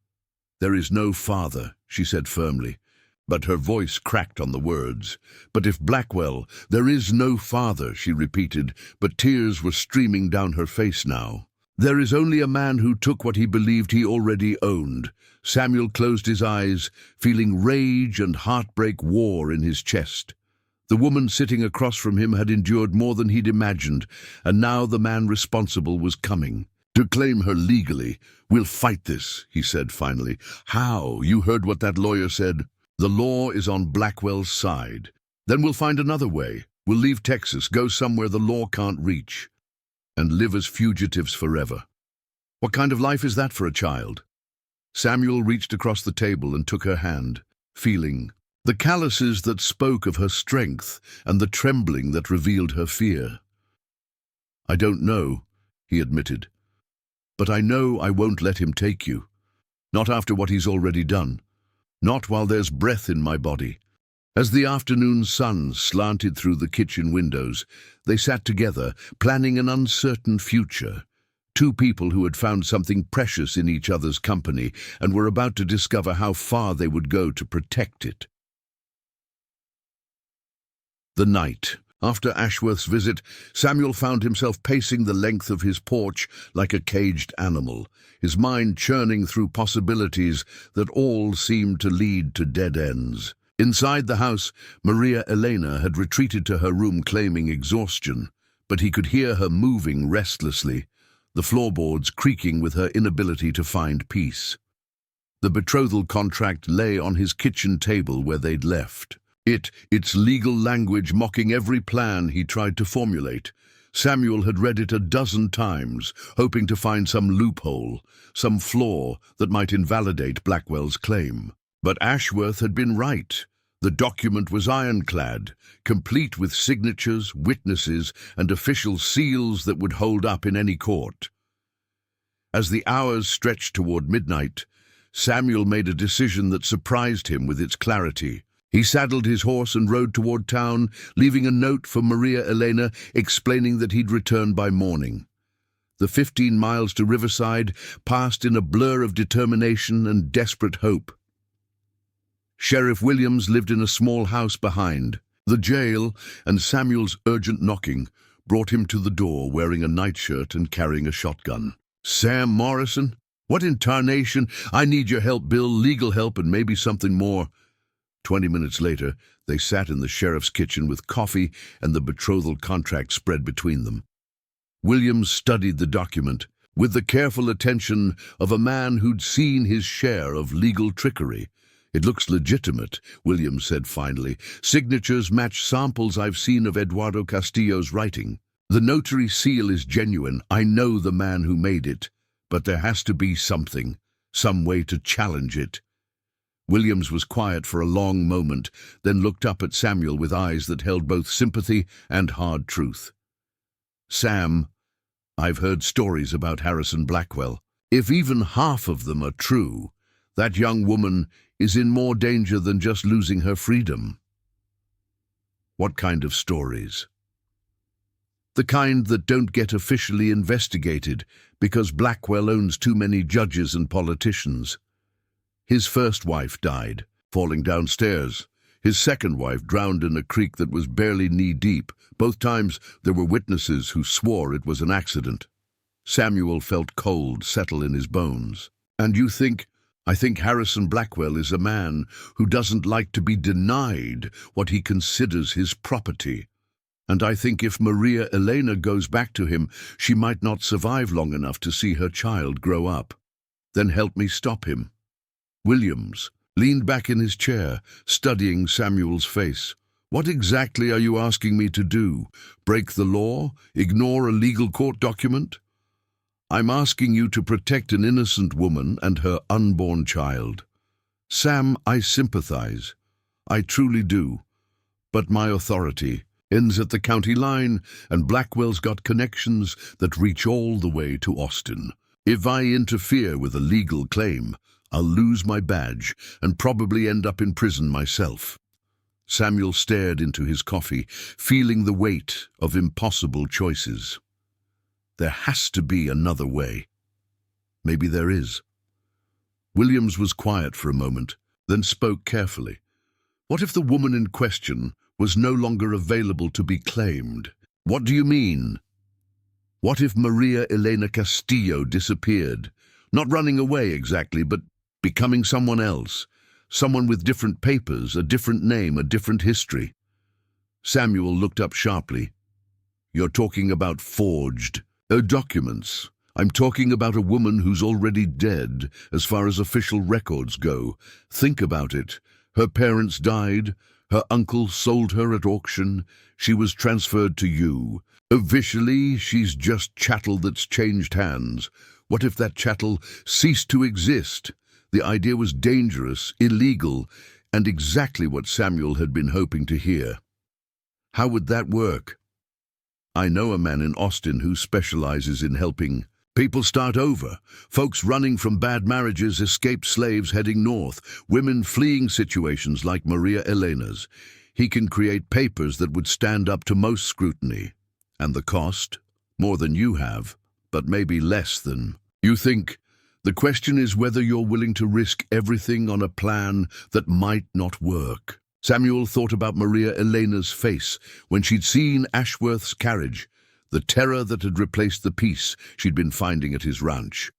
There is no father, she said firmly, but her voice cracked on the words. But if Blackwell, there is no father, she repeated, but tears were streaming down her face now. There is only a man who took what he believed he already owned. Samuel closed his eyes, feeling rage and heartbreak war in his chest. The woman sitting across from him had endured more than he'd imagined, and now the man responsible was coming. To claim her legally. We'll fight this, he said finally. How? You heard what that lawyer said? The law is on Blackwell's side. Then we'll find another way. We'll leave Texas, go somewhere the law can't reach, and live as fugitives forever. What kind of life is that for a child? Samuel reached across the table and took her hand, feeling the calluses that spoke of her strength and the trembling that revealed her fear. I don't know, he admitted, but I know I won't let him take you. Not after what he's already done. Not while there's breath in my body. As the afternoon sun slanted through the kitchen windows, they sat together, planning an uncertain future. Two people who had found something precious in each other's company and were about to discover how far they would go to protect it. The night after Ashworth's visit, Samuel found himself pacing the length of his porch like a caged animal, his mind churning through possibilities that all seemed to lead to dead ends. Inside the house, Maria Elena had retreated to her room claiming exhaustion, but he could hear her moving restlessly, the floorboards creaking with her inability to find peace. The betrothal contract lay on his kitchen table where they'd left. Its legal language mocking every plan he tried to formulate. Samuel had read it a dozen times, hoping to find some loophole, some flaw that might invalidate Blackwell's claim. But Ashworth had been right. The document was ironclad, complete with signatures, witnesses, and official seals that would hold up in any court. As the hours stretched toward midnight, Samuel made a decision that surprised him with its clarity. He saddled his horse and rode toward town, leaving a note for Maria Elena explaining that he'd return by morning. The 15 miles to Riverside passed in a blur of determination and desperate hope. Sheriff Williams lived in a small house behind. The jail and Samuel's urgent knocking brought him to the door wearing a nightshirt and carrying a shotgun. "Sam Morrison? What in tarnation? I need your help, Bill, legal help and maybe something more." 20 minutes later, they sat in the sheriff's kitchen with coffee and the betrothal contract spread between them. Williams studied the document with the careful attention of a man who'd seen his share of legal trickery. "It looks legitimate," Williams said finally. "Signatures match samples I've seen of Eduardo Castillo's writing. The notary seal is genuine. I know the man who made it. But there has to be something, some way to challenge it." Williams was quiet for a long moment, then looked up at Samuel with eyes that held both sympathy and hard truth. "Sam, I've heard stories about Harrison Blackwell. If even half of them are true, that young woman is in more danger than just losing her freedom." "What kind of stories?" "The kind that don't get officially investigated because Blackwell owns too many judges and politicians. His first wife died, falling downstairs. His second wife drowned in a creek that was barely knee-deep. Both times there were witnesses who swore it was an accident." Samuel felt cold settle in his bones. "And you think—" "I think Harrison Blackwell is a man who doesn't like to be denied what he considers his property. And I think if Maria Elena goes back to him, she might not survive long enough to see her child grow up. Then help me stop him." Williams leaned back in his chair, studying Samuel's face. "What exactly are you asking me to do? Break the law? Ignore a legal court document?" "I'm asking you to protect an innocent woman and her unborn child. Sam, I sympathize. I truly do. But my authority ends at the county line, and Blackwell's got connections that reach all the way to Austin. If I interfere with a legal claim, I'll lose my badge and probably end up in prison myself." Samuel stared into his coffee, feeling the weight of impossible choices. There has to be another way. Maybe there is. Williams was quiet for a moment, then spoke carefully. "What if the woman in question was no longer available to be claimed?" "What do you mean?" "What if Maria Elena Castillo disappeared? Not running away exactly, but becoming someone else. Someone with different papers, a different name, a different history." Samuel looked up sharply. "You're talking about forged documents. I'm talking about a woman who's already dead, as far as official records go. Think about it. Her parents died. Her uncle sold her at auction. She was transferred to you. Officially, she's just chattel that's changed hands. What if that chattel ceased to exist? The idea was dangerous, illegal, and exactly what Samuel had been hoping to hear. How would that work? "I know a man in Austin who specializes in helping people start over. Folks running from bad marriages, escaped slaves heading north, women fleeing situations like Maria Elena's. He can create papers that would stand up to most scrutiny. And the cost? More than you have, but maybe less than you think. The question is whether you're willing to risk everything on a plan that might not work." Samuel thought about Maria Elena's face when she'd seen Ashworth's carriage, the terror that had replaced the peace she'd been finding at his ranch.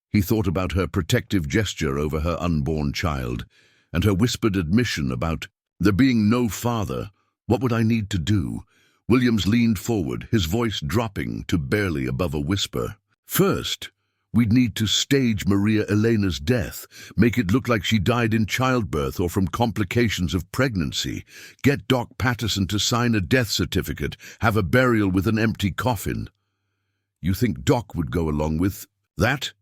He thought about her protective gesture over her unborn child, and her whispered admission about There being no father, what would I need to do? Williams leaned forward, his voice dropping to barely above a whisper. First, we'd need to stage Maria Elena's death, make it look like she died in childbirth or from complications of pregnancy. Get Doc Patterson to sign a death certificate, have a burial with an empty coffin. You think Doc would go along with that?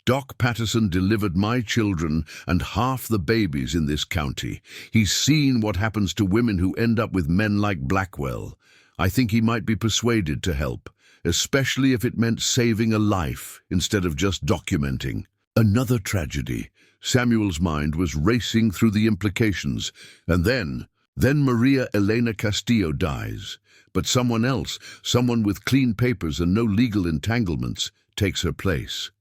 Doc Patterson delivered my children and half the babies in this county. He's seen what happens to women who end up with men like Blackwell. I think he might be persuaded to help, especially if it meant saving a life instead of just documenting. Another tragedy. Samuel's mind was racing through the implications. And then Maria Elena Castillo dies. But someone else, someone with clean papers and no legal entanglements, takes her place.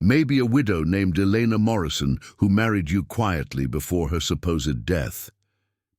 Maybe a widow named Elena Morrison who married you quietly before her supposed death.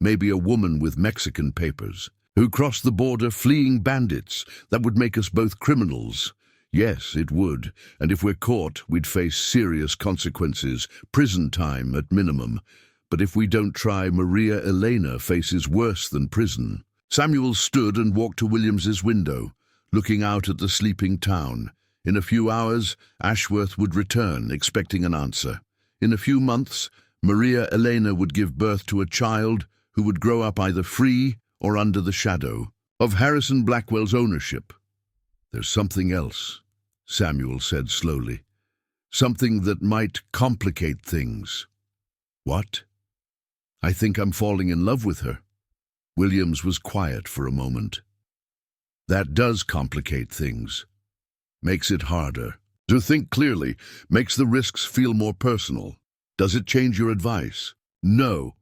Maybe a woman with Mexican papers who crossed the border fleeing bandits. That would make us both criminals. Yes, it would, and if we're caught, we'd face serious consequences, prison time at minimum. But if we don't try, Maria Elena faces worse than prison. Samuel stood and walked to Williams's window, looking out at the sleeping town. In a few hours, Ashworth would return, expecting an answer. In a few months, Maria Elena would give birth to a child who would grow up either free or under the shadow of Harrison Blackwell's ownership. There's something else, Samuel said slowly. Something that might complicate things. What? I think I'm falling in love with her. Williams was quiet for a moment. That does complicate things. Makes it harder. To think clearly makes the risks feel more personal. Does it change your advice? No.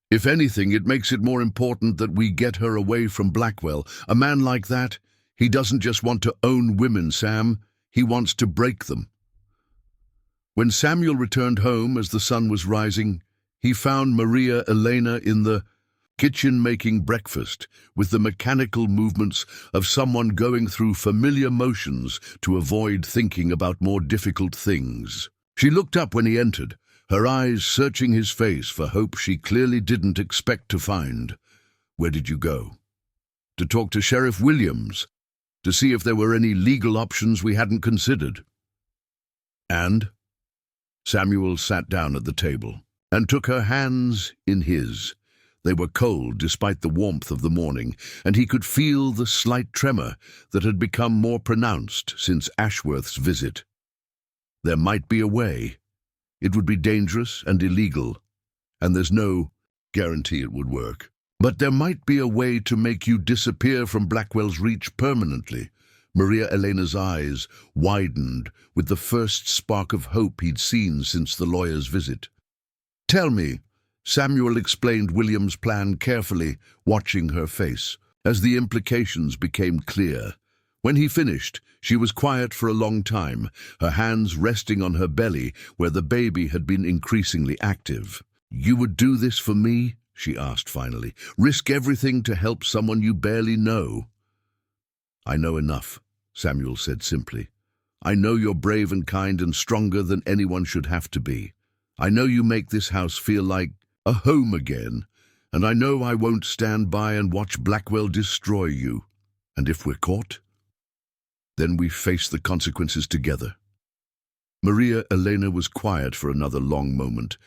If anything, it makes it more important that we get her away from Blackwell. A man like that, he doesn't just want to own women, Sam. He wants to break them. When Samuel returned home as the sun was rising, he found Maria Elena in the kitchen making breakfast with the mechanical movements of someone going through familiar motions to avoid thinking about more difficult things. She looked up when he entered, her eyes searching his face for hope she clearly didn't expect to find. Where did you go? To talk to Sheriff Williams, to see if there were any legal options we hadn't considered. And? Samuel sat down at the table and took her hands in his. They were cold despite the warmth of the morning, and he could feel the slight tremor that had become more pronounced since Ashworth's visit. There might be a way. It would be dangerous and illegal, and there's no guarantee it would work. But there might be a way to make you disappear from Blackwell's reach permanently. Maria Elena's eyes widened with the first spark of hope he'd seen since the lawyer's visit. Tell me, Samuel explained William's plan carefully, watching her face, as the implications became clear. When he finished, she was quiet for a long time, her hands resting on her belly where the baby had been increasingly active. You would do this for me? She asked finally. Risk everything to help someone you barely know? I know enough, Samuel said simply. I know you're brave and kind and stronger than anyone should have to be. I know you make this house feel like a home again, and I know I won't stand by and watch Blackwell destroy you. And if we're caught, then we face the consequences together. Maria Elena was quiet for another long moment,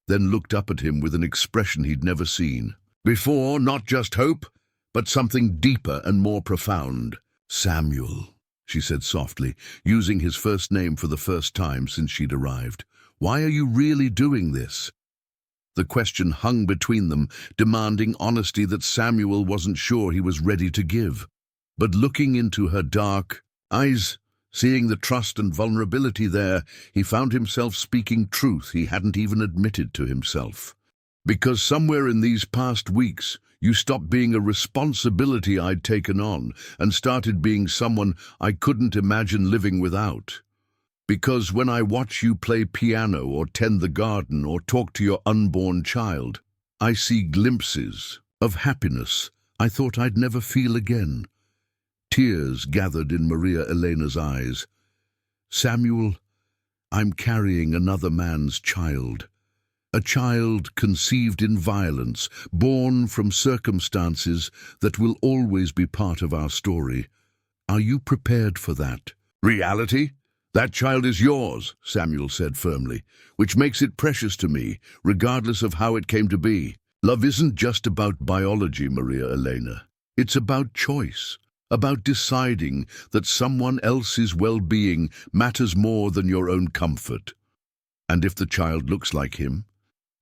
then looked up at him with an expression he'd never seen. Before, not just hope, but something deeper and more profound. Samuel, she said softly, using his first name for the first time since she'd arrived. Why are you really doing this? The question hung between them, demanding honesty that Samuel wasn't sure he was ready to give. But looking into her dark eyes, seeing the trust and vulnerability there, he found himself speaking truth he hadn't even admitted to himself. Because somewhere in these past weeks, you stopped being a responsibility I'd taken on and started being someone I couldn't imagine living without. Because when I watch you play piano or tend the garden or talk to your unborn child, I see glimpses of happiness I thought I'd never feel again. Tears gathered in Maria Elena's eyes. Samuel, I'm carrying another man's child. A child conceived in violence, born from circumstances that will always be part of our story. Are you prepared for that? Reality? That child is yours, Samuel said firmly, which makes it precious to me, regardless of how it came to be. Love isn't just about biology, Maria Elena. It's about choice, about deciding that someone else's well-being matters more than your own comfort. And if the child looks like him,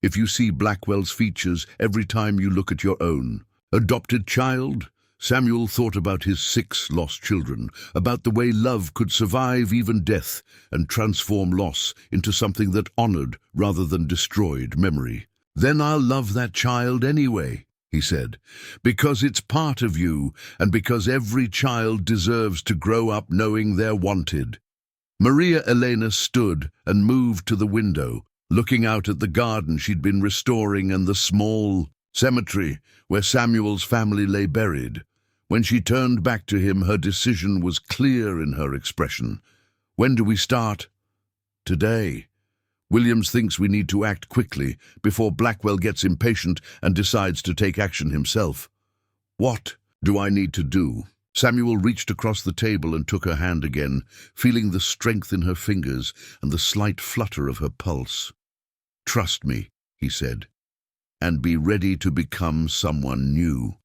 if you see Blackwell's features every time you look at your own adopted child, Samuel thought about his 6 lost children, about the way love could survive even death and transform loss into something that honored rather than destroyed memory. Then I'll love that child anyway, he said, because it's part of you and because every child deserves to grow up knowing they're wanted. Maria Elena stood and moved to the window, looking out at the garden she'd been restoring and the small cemetery where Samuel's family lay buried. When she turned back to him, her decision was clear in her expression. When do we start? Today. Williams thinks we need to act quickly before Blackwell gets impatient and decides to take action himself. What do I need to do? Samuel reached across the table and took her hand again, feeling the strength in her fingers and the slight flutter of her pulse. Trust me, he said, and be ready to become someone new.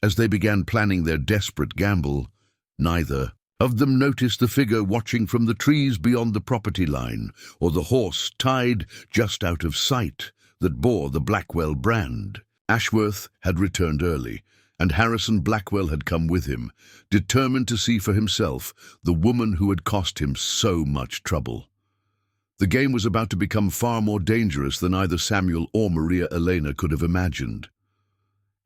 As they began planning their desperate gamble, neither of them noticed the figure watching from the trees beyond the property line, or the horse tied just out of sight that bore the Blackwell brand. Ashworth had returned early, and Harrison Blackwell had come with him, determined to see for himself the woman who had cost him so much trouble. The game was about to become far more dangerous than either Samuel or Maria Elena could have imagined.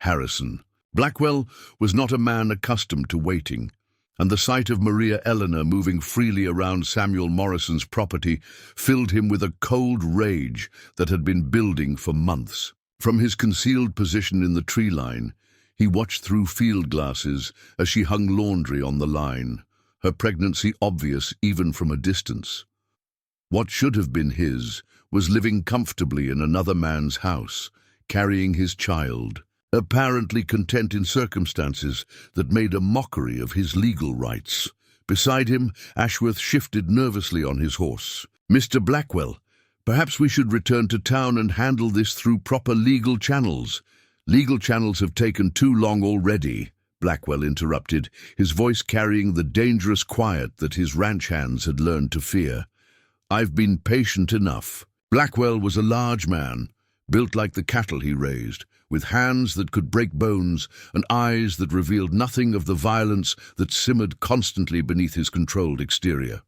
Harrison Blackwell was not a man accustomed to waiting, and the sight of Maria Elena moving freely around Samuel Morrison's property filled him with a cold rage that had been building for months. From his concealed position in the tree line, he watched through field glasses as she hung laundry on the line, her pregnancy obvious even from a distance. What should have been his was living comfortably in another man's house, carrying his child, apparently content in circumstances that made a mockery of his legal rights. Beside him, Ashworth shifted nervously on his horse. "Mr. Blackwell, perhaps we should return to town and handle this through proper legal channels." "Legal channels have taken too long already," Blackwell interrupted, his voice carrying the dangerous quiet that his ranch hands had learned to fear. "I've been patient enough." Blackwell was a large man, built like the cattle he raised, with hands that could break bones and eyes that revealed nothing of the violence that simmered constantly beneath his controlled exterior.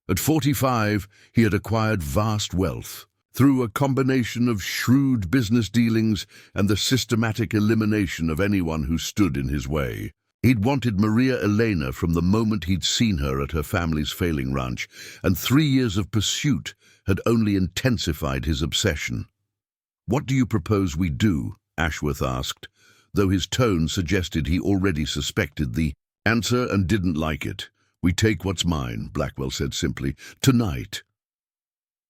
At 45, he had acquired vast wealth, through a combination of shrewd business dealings and the systematic elimination of anyone who stood in his way. He'd wanted Maria Elena from the moment he'd seen her at her family's failing ranch, and 3 years of pursuit had only intensified his obsession. "What do you propose we do?" Ashworth asked, though his tone suggested he already suspected the answer and didn't like it. "We take what's mine," Blackwell said simply. "Tonight."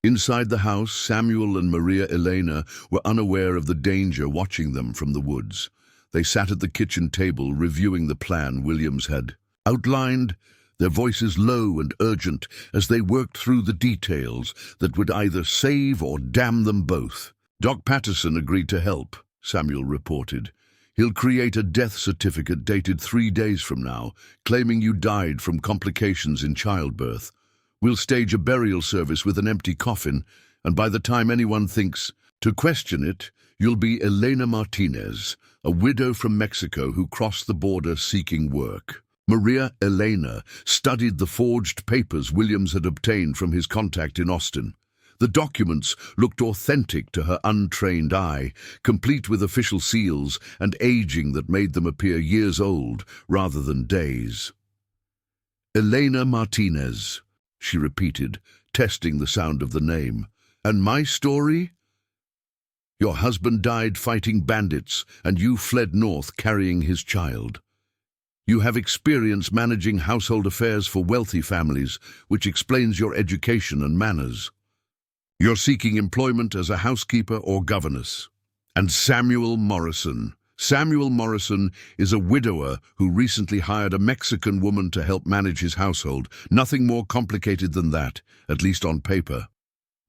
Inside the house, Samuel and Maria Elena were unaware of the danger watching them from the woods. They sat at the kitchen table reviewing the plan Williams had outlined, their voices low and urgent as they worked through the details that would either save or damn them both. "Doc Patterson agreed to help," Samuel reported. "He'll create a death certificate dated 3 days from now, claiming you died from complications in childbirth. We'll stage a burial service with an empty coffin, and by the time anyone thinks to question it, you'll be Elena Martinez, a widow from Mexico who crossed the border seeking work." Maria Elena studied the forged papers Williams had obtained from his contact in Austin. The documents looked authentic to her untrained eye, complete with official seals and aging that made them appear years old rather than days. "Elena Martinez," she repeated, testing the sound of the name. "And my story? Your husband died fighting bandits, and you fled north carrying his child. You have experience managing household affairs for wealthy families, which explains your education and manners. You're seeking employment as a housekeeper or governess. And Samuel Morrison. Samuel Morrison is a widower who recently hired a Mexican woman to help manage his household. Nothing more complicated than that, at least on paper.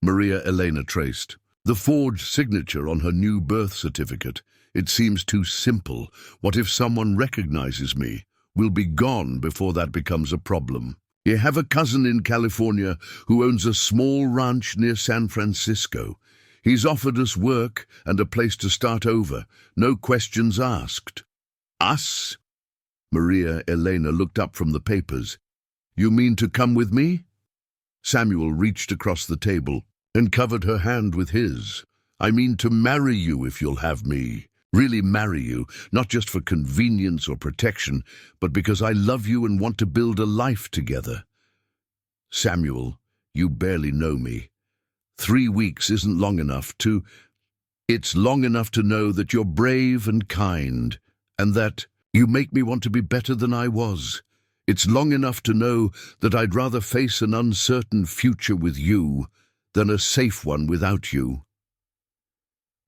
Maria Elena traced. The forged signature on her new birth certificate. It seems too simple. What if someone recognizes me? We'll be gone before that becomes a problem. You have a cousin in California who owns a small ranch near San Francisco. He's offered us work and a place to start over. No questions asked. Us? Maria Elena looked up from the papers. You mean to come with me? Samuel reached across the table and covered her hand with his. I mean to marry you if you'll have me. Really marry you, not just for convenience or protection, but because I love you and want to build a life together. Samuel, you barely know me. 3 weeks isn't long enough to... It's long enough to know that you're brave and kind, and that you make me want to be better than I was. It's long enough to know that I'd rather face an uncertain future with you than a safe one without you.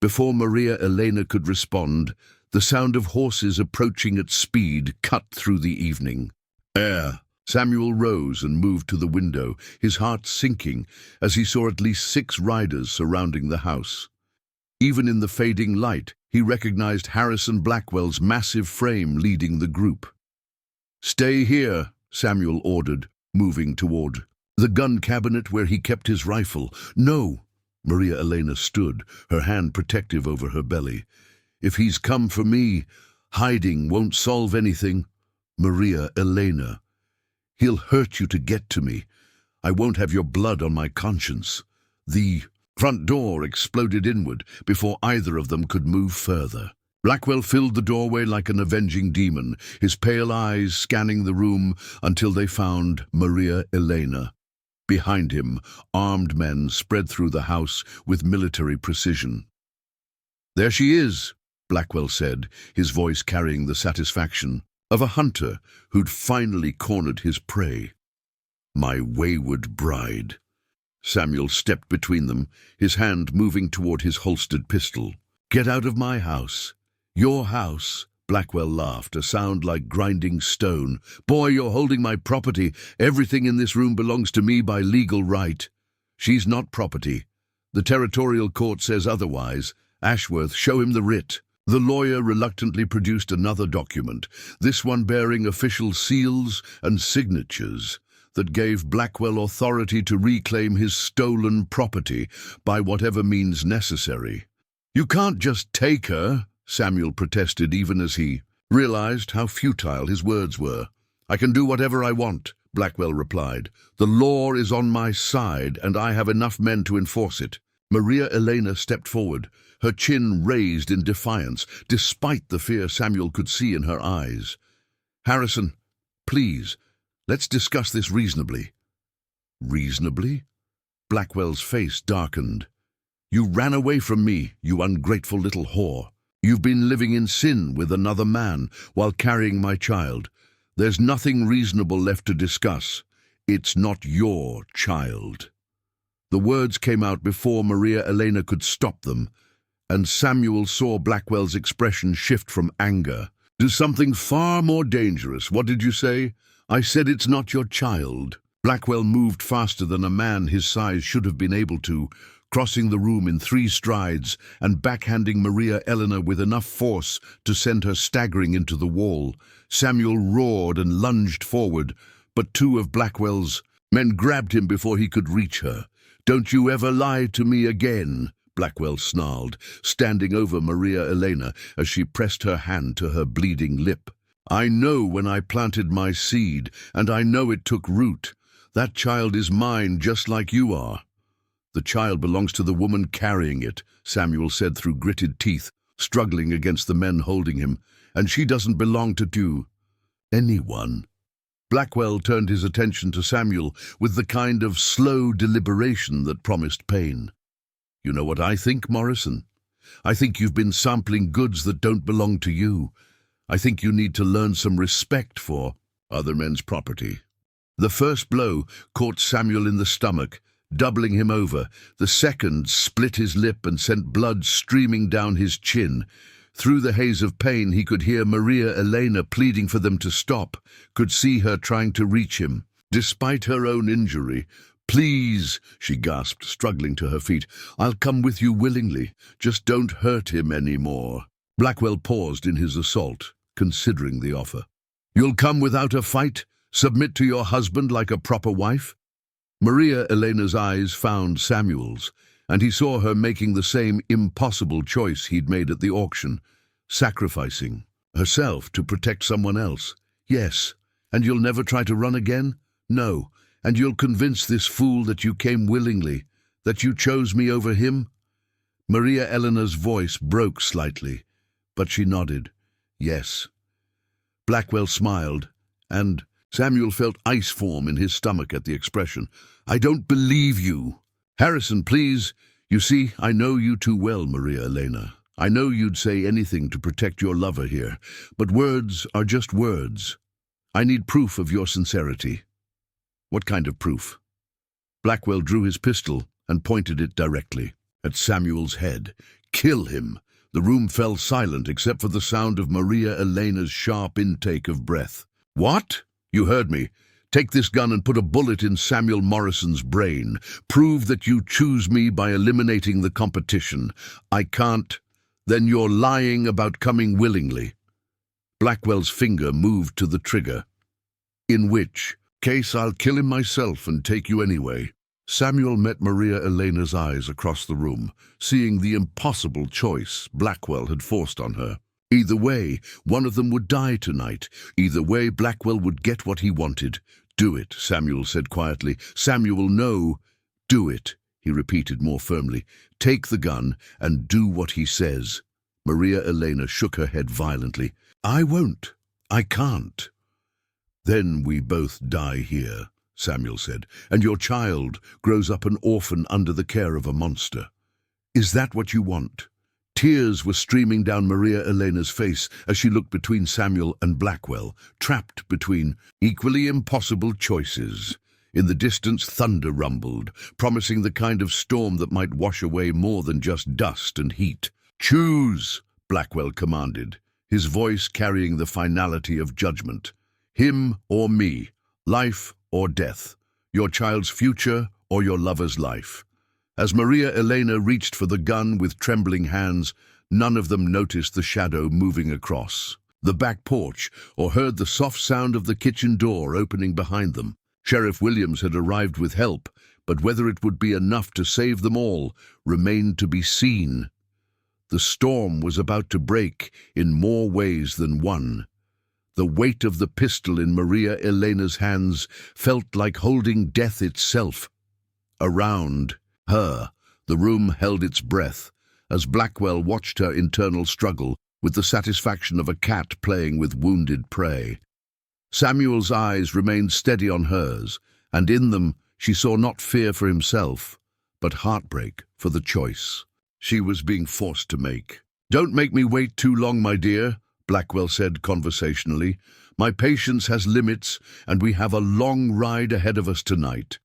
Before Maria Elena could respond, the sound of horses approaching at speed cut through the evening. Samuel rose and moved to the window, his heart sinking as he saw at least 6 riders surrounding the house. Even in the fading light, he recognized Harrison Blackwell's massive frame leading the group. Stay here, Samuel ordered, moving toward the gun cabinet where he kept his rifle. No! Maria Elena stood, her hand protective over her belly. If he's come for me, hiding won't solve anything. Maria Elena. He'll hurt you to get to me. I won't have your blood on my conscience. The front door exploded inward before either of them could move further. Blackwell filled the doorway like an avenging demon, his pale eyes scanning the room until they found Maria Elena. Behind him, armed men spread through the house with military precision. There she is, Blackwell said, his voice carrying the satisfaction of a hunter who'd finally cornered his prey. My wayward bride. Samuel stepped between them, his hand moving toward his holstered pistol. Get out of my house. Your house. Blackwell laughed, a sound like grinding stone. Boy, you're holding my property. Everything in this room belongs to me by legal right. She's not property. The territorial court says otherwise. Ashworth, show him the writ. The lawyer reluctantly produced another document, this one bearing official seals and signatures that gave Blackwell authority to reclaim his stolen property by whatever means necessary. You can't just take her, Samuel protested even as he realized how futile his words were. I can do whatever I want, Blackwell replied. The law is on my side and I have enough men to enforce it. Maria Elena stepped forward, her chin raised in defiance, despite the fear Samuel could see in her eyes. Harrison, please, let's discuss this reasonably. Reasonably? Blackwell's face darkened. You ran away from me, you ungrateful little whore. You've been living in sin with another man while carrying my child. There's nothing reasonable left to discuss. It's not your child. The words came out before Maria Elena could stop them, and Samuel saw Blackwell's expression shift from anger to something far more dangerous. What did you say? I said it's not your child. Blackwell moved faster than a man his size should have been able to, crossing the room in 3 strides and backhanding Maria Elena with enough force to send her staggering into the wall. Samuel roared and lunged forward, but 2 of Blackwell's men grabbed him before he could reach her. Don't you ever lie to me again, Blackwell snarled, standing over Maria Elena as she pressed her hand to her bleeding lip. I know when I planted my seed, and I know it took root. That child is mine just like you are. The child belongs to the woman carrying it, Samuel said through gritted teeth, struggling against the men holding him, and she doesn't belong to anyone. Blackwell turned his attention to Samuel with the kind of slow deliberation that promised pain. You know what I think, Morrison? I think you've been sampling goods that don't belong to you. I think you need to learn some respect for other men's property. The first blow caught Samuel in the stomach, doubling him over. The second split his lip and sent blood streaming down his chin. Through the haze of pain, he could hear Maria Elena pleading for them to stop, could see her trying to reach him. Despite her own injury, "Please," she gasped, struggling to her feet. "I'll come with you willingly. Just don't hurt him anymore." Blackwell paused in his assault, considering the offer. "You'll come without a fight? Submit to your husband like a proper wife?" Maria Elena's eyes found Samuel's, and he saw her making the same impossible choice he'd made at the auction, sacrificing herself to protect someone else. "Yes, and you'll never try to run again?" "No, and you'll convince this fool that you came willingly, that you chose me over him?" Maria Elena's voice broke slightly, but she nodded. "Yes." Blackwell smiled, and Samuel felt ice form in his stomach at the expression. "I don't believe you." "Harrison, please. You see, I know you too well, Maria Elena. I know you'd say anything to protect your lover here, but words are just words. I need proof of your sincerity." "What kind of proof?" Blackwell drew his pistol and pointed it directly at Samuel's head. "Kill him." The room fell silent except for the sound of Maria Elena's sharp intake of breath. "What? You heard me. Take this gun and put a bullet in Samuel Morrison's brain. Prove that you choose me by eliminating the competition. I can't. Then you're lying about coming willingly." Blackwell's finger moved to the trigger. "In which case I'll kill him myself and take you anyway." Samuel met Maria Elena's eyes across the room, seeing the impossible choice Blackwell had forced on her. Either way, one of them would die tonight. Either way, Blackwell would get what he wanted. "Do it," Samuel said quietly. "Samuel, no. Do it," he repeated more firmly. "Take the gun and do what he says." Maria Elena shook her head violently. "I won't. I can't." "Then we both die here," Samuel said, "and your child grows up an orphan under the care of a monster. Is that what you want?" Tears were streaming down Maria Elena's face as she looked between Samuel and Blackwell, trapped between equally impossible choices. In the distance, thunder rumbled, promising the kind of storm that might wash away more than just dust and heat. "Choose," Blackwell commanded, his voice carrying the finality of judgment. "Him or me, life or death, your child's future or your lover's life." As Maria Elena reached for the gun with trembling hands, none of them noticed the shadow moving across the back porch or heard the soft sound of the kitchen door opening behind them. Sheriff Williams had arrived with help, but whether it would be enough to save them all remained to be seen. The storm was about to break in more ways than one. The weight of the pistol in Maria Elena's hands felt like holding death itself. Around her, the room held its breath as Blackwell watched her internal struggle with the satisfaction of a cat playing with wounded prey. Samuel's eyes remained steady on hers, and in them she saw not fear for himself, but heartbreak for the choice she was being forced to make. "Don't make me wait too long, my dear," Blackwell said conversationally. "My patience has limits, and we have a long ride ahead of us tonight."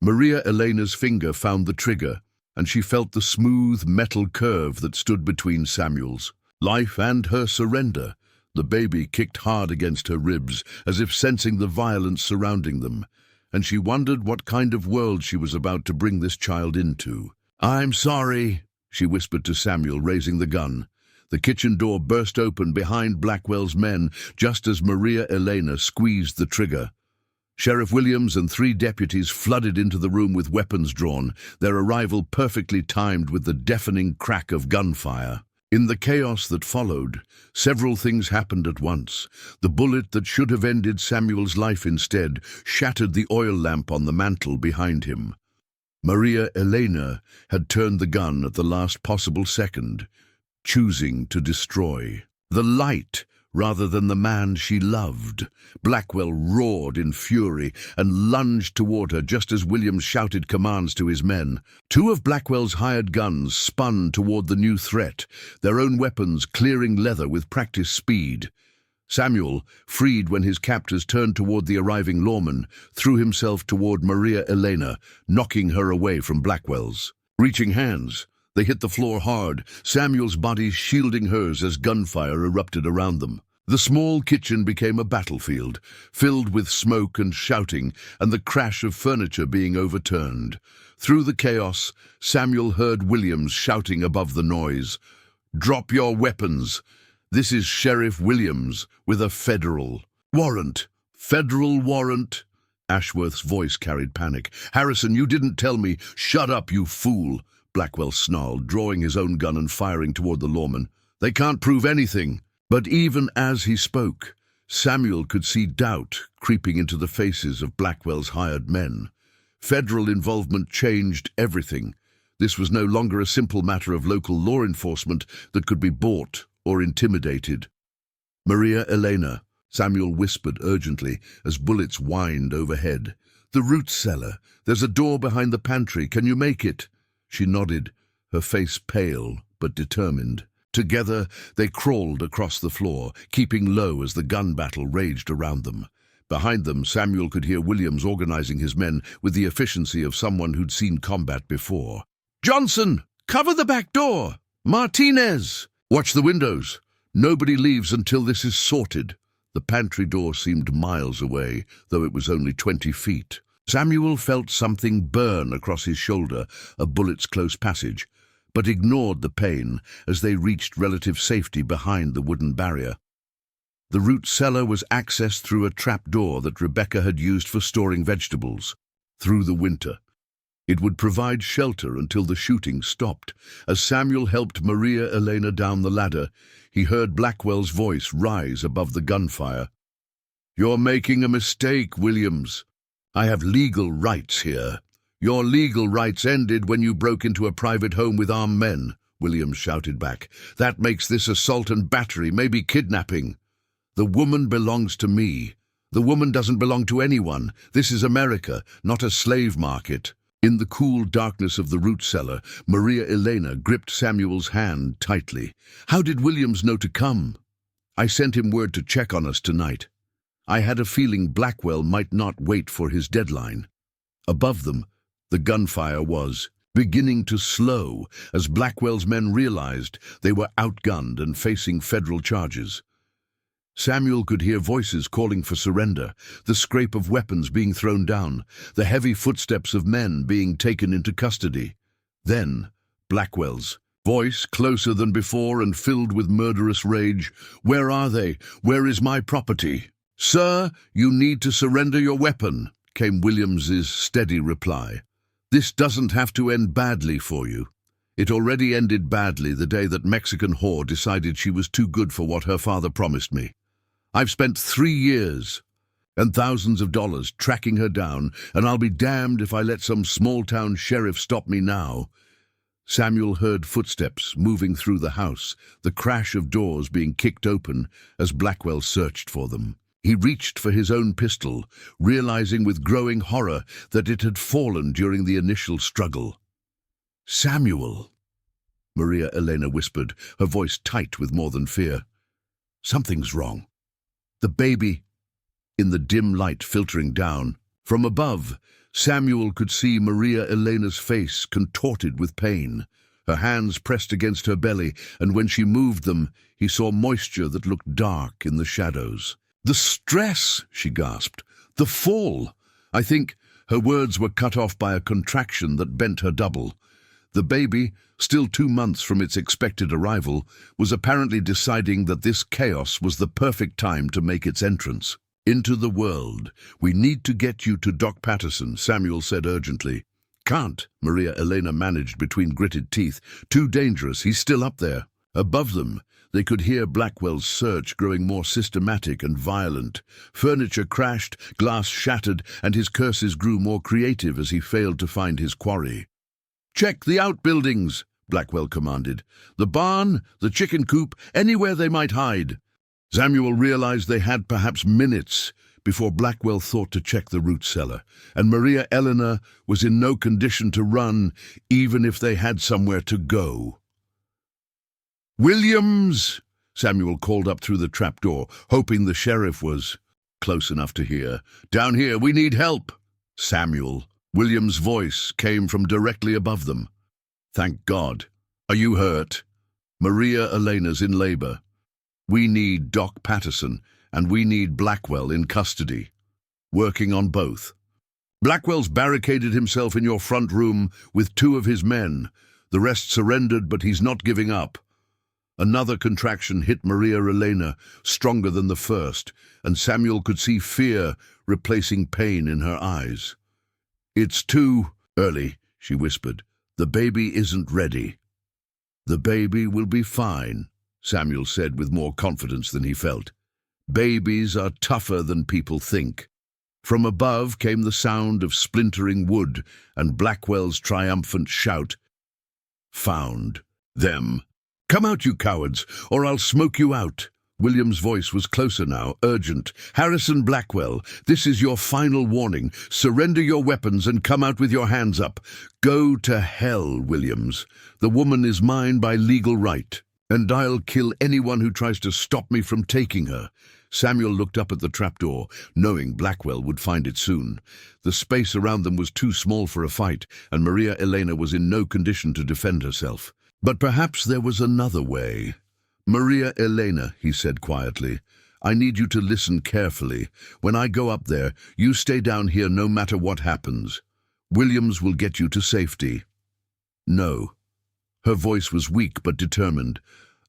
Maria Elena's finger found the trigger, and she felt the smooth metal curve that stood between Samuel's. Life and her surrender. The baby kicked hard against her ribs, as if sensing the violence surrounding them, and she wondered what kind of world she was about to bring this child into. "I'm sorry," she whispered to Samuel, raising the gun. The kitchen door burst open behind Blackwell's men just as Maria Elena squeezed the trigger. Sheriff Williams and 3 deputies flooded into the room with weapons drawn, their arrival perfectly timed with the deafening crack of gunfire. In the chaos that followed, several things happened at once. The bullet that should have ended Samuel's life instead shattered the oil lamp on the mantel behind him. Maria Elena had turned the gun at the last possible second, choosing to destroy the light rather than the man she loved. Blackwell roared in fury and lunged toward her just as Williams shouted commands to his men. 2 of Blackwell's hired guns spun toward the new threat, their own weapons clearing leather with practiced speed. Samuel, freed when his captors turned toward the arriving lawman, threw himself toward Maria Elena, knocking her away from Blackwell's. Reaching hands, they hit the floor hard, Samuel's body shielding hers as gunfire erupted around them. The small kitchen became a battlefield, filled with smoke and shouting and the crash of furniture being overturned. Through the chaos, Samuel heard Williams shouting above the noise, "Drop your weapons! This is Sheriff Williams with a federal warrant." "Federal warrant?" Ashworth's voice carried panic. "Harrison, you didn't tell me." "Shut up, you fool," Blackwell snarled, drawing his own gun and firing toward the lawman. "They can't prove anything." But even as he spoke, Samuel could see doubt creeping into the faces of Blackwell's hired men. Federal involvement changed everything. This was no longer a simple matter of local law enforcement that could be bought or intimidated. "Maria Elena," Samuel whispered urgently as bullets whined overhead. "The root cellar. There's a door behind the pantry. Can you make it?" She nodded, her face pale but determined. Together, they crawled across the floor, keeping low as the gun battle raged around them. Behind them, Samuel could hear Williams organizing his men with the efficiency of someone who'd seen combat before. "Johnson, cover the back door! Martinez, watch the windows! Nobody leaves until this is sorted." The pantry door seemed miles away, though it was only 20 feet. Samuel felt something burn across his shoulder, a bullet's close passage, but ignored the pain as they reached relative safety behind the wooden barrier. The root cellar was accessed through a trap door that Rebecca had used for storing vegetables through the winter. It would provide shelter until the shooting stopped. As Samuel helped Maria Elena down the ladder, he heard Blackwell's voice rise above the gunfire. "You're making a mistake, Williams. I have legal rights here." "Your legal rights ended when you broke into a private home with armed men," Williams shouted back. "That makes this assault and battery, maybe kidnapping." "The woman belongs to me. The woman doesn't belong to anyone. This is America, not a slave market." In the cool darkness of the root cellar, Maria Elena gripped Samuel's hand tightly. "How did Williams know to come?" "I sent him word to check on us tonight. I had a feeling Blackwell might not wait for his deadline." Above them, the gunfire was beginning to slow as Blackwell's men realized they were outgunned and facing federal charges. Samuel could hear voices calling for surrender, the scrape of weapons being thrown down, the heavy footsteps of men being taken into custody. Then, Blackwell's voice, closer than before and filled with murderous rage. "Where are they? Where is my property?" "Sir, you need to surrender your weapon," came Williams's steady reply. "This doesn't have to end badly for you. It already ended badly the day that Mexican whore decided she was too good for what her father promised me. I've spent 3 years and thousands of dollars tracking her down, and I'll be damned if I let some small-town sheriff stop me now." Samuel heard footsteps moving through the house, the crash of doors being kicked open as Blackwell searched for them. He reached for his own pistol, realizing with growing horror that it had fallen during the initial struggle. "Samuel," Maria Elena whispered, her voice tight with more than fear. "Something's wrong. The baby." In the dim light filtering down from above, Samuel could see Maria Elena's face contorted with pain, her hands pressed against her belly, and when she moved them, he saw moisture that looked dark in the shadows. "The stress," she gasped. "The fall." I think her words were cut off by a contraction that bent her double. The baby, still 2 months from its expected arrival, was apparently deciding that this chaos was the perfect time to make its entrance into the world. "We need to get you to Doc Patterson," Samuel said urgently. "Can't," Maria Elena managed between gritted teeth. "Too dangerous. He's still up there." Above them, they could hear Blackwell's search growing more systematic and violent. Furniture crashed, glass shattered, and his curses grew more creative as he failed to find his quarry. "Check the outbuildings," Blackwell commanded. "The barn, the chicken coop, anywhere they might hide." Samuel realized they had perhaps minutes before Blackwell thought to check the root cellar, and Maria Elena was in no condition to run, even if they had somewhere to go. "Williams!" Samuel called up through the trapdoor, hoping the sheriff was close enough to hear. "Down here, we need help." "Samuel." William's voice came from directly above them. "Thank God. Are you hurt?" "Maria Elena's in labor. We need Doc Patterson, and we need Blackwell in custody. Working on both." "Blackwell's barricaded himself in your front room with 2 of his men. The rest surrendered, but he's not giving up." Another contraction hit Maria Elena, stronger than the first, and Samuel could see fear replacing pain in her eyes. "It's too early," she whispered. "The baby isn't ready." "The baby will be fine," Samuel said with more confidence than he felt. "Babies are tougher than people think." From above came the sound of splintering wood and Blackwell's triumphant shout. "Found them. Come out, you cowards, or I'll smoke you out." William's voice was closer now, urgent. "Harrison Blackwell, this is your final warning. Surrender your weapons and come out with your hands up." "Go to hell, Williams. The woman is mine by legal right, and I'll kill anyone who tries to stop me from taking her." Samuel looked up at the trapdoor, knowing Blackwell would find it soon. The space around them was too small for a fight, and Maria Elena was in no condition to defend herself. But perhaps there was another way. "Maria Elena," he said quietly, "I need you to listen carefully. When I go up there, you stay down here no matter what happens. Williams will get you to safety." "No." Her voice was weak but determined.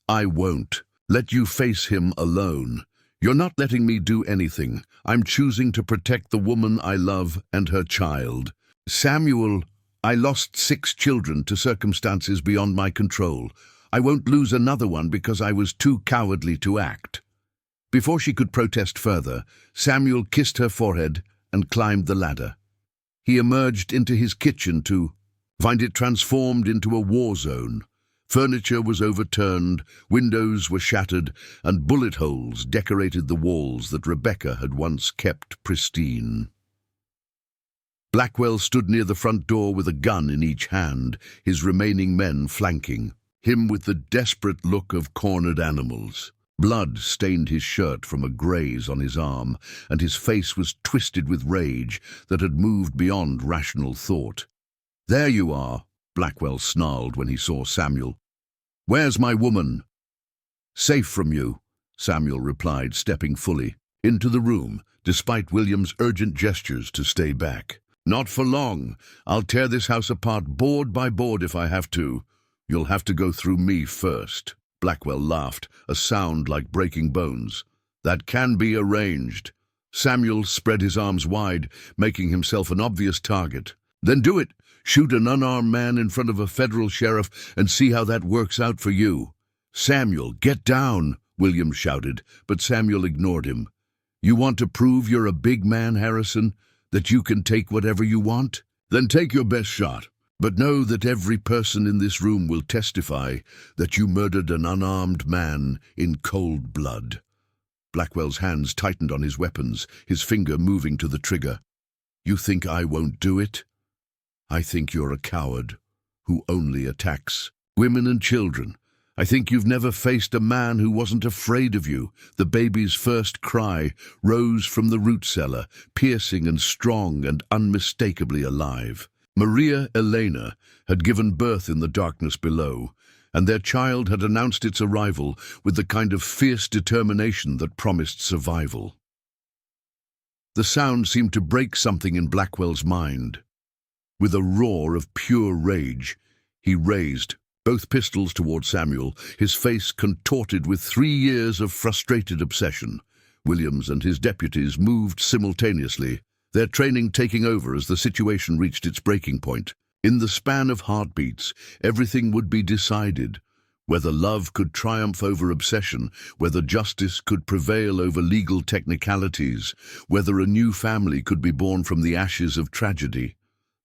"I won't let you face him alone. You're not letting me do anything. I'm choosing to protect the woman I love and her child." "Samuel, I lost 6 children to circumstances beyond my control. I won't lose another one because I was too cowardly to act." Before she could protest further, Samuel kissed her forehead and climbed the ladder. He emerged into his kitchen to find it transformed into a war zone. Furniture was overturned, windows were shattered, and bullet holes decorated the walls that Rebecca had once kept pristine. Blackwell stood near the front door with a gun in each hand, his remaining men flanking him with the desperate look of cornered animals. Blood stained his shirt from a graze on his arm, and his face was twisted with rage that had moved beyond rational thought. "There you are," Blackwell snarled when he saw Samuel. "Where's my woman?" "Safe from you," Samuel replied, stepping fully into the room, despite William's urgent gestures to stay back. "Not for long. I'll tear this house apart board by board if I have to. You'll have to go through me first." Blackwell laughed, a sound like breaking bones. "That can be arranged." Samuel spread his arms wide, making himself an obvious target. "Then do it. Shoot an unarmed man in front of a federal sheriff and see how that works out for you." "Samuel, get down," William shouted, but Samuel ignored him. "You want to prove you're a big man, Harrison? That you can take whatever you want? Then take your best shot. But know that every person in this room will testify that you murdered an unarmed man in cold blood." Blackwell's hands tightened on his weapons, his finger moving to the trigger. "You think I won't do it? I think you're a coward who only attacks women and children. I think you've never faced a man who wasn't afraid of you." The baby's first cry rose from the root cellar, piercing and strong and unmistakably alive. Maria Elena had given birth in the darkness below, and their child had announced its arrival with the kind of fierce determination that promised survival. The sound seemed to break something in Blackwell's mind. With a roar of pure rage, he raised both pistols toward Samuel, his face contorted with 3 years of frustrated obsession. Williams and his deputies moved simultaneously, their training taking over as the situation reached its breaking point. In the span of heartbeats, everything would be decided. Whether love could triumph over obsession, whether justice could prevail over legal technicalities, whether a new family could be born from the ashes of tragedy.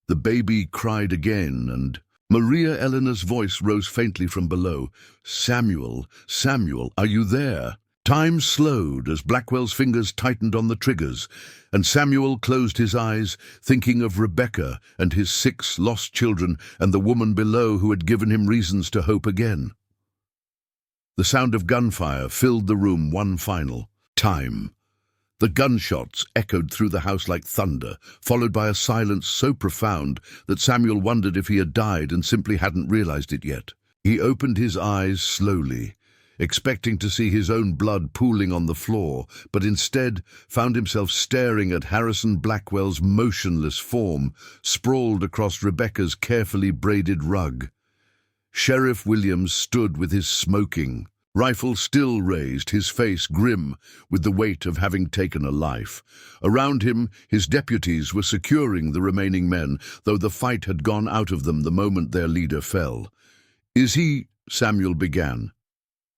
The baby cried again, and Maria Elena's voice rose faintly from below. "Samuel, Samuel, are you there?" Time slowed as Blackwell's fingers tightened on the triggers, and Samuel closed his eyes, thinking of Rebecca and his 6 lost children and the woman below who had given him reasons to hope again. The sound of gunfire filled the room one final time. The gunshots echoed through the house like thunder, followed by a silence so profound that Samuel wondered if he had died and simply hadn't realized it yet. He opened his eyes slowly, expecting to see his own blood pooling on the floor, but instead found himself staring at Harrison Blackwell's motionless form, sprawled across Rebecca's carefully braided rug. Sheriff Williams stood with his smoking rifle still raised, his face grim with the weight of having taken a life. Around him, his deputies were securing the remaining men, though the fight had gone out of them the moment their leader fell. "Is he—" Samuel began.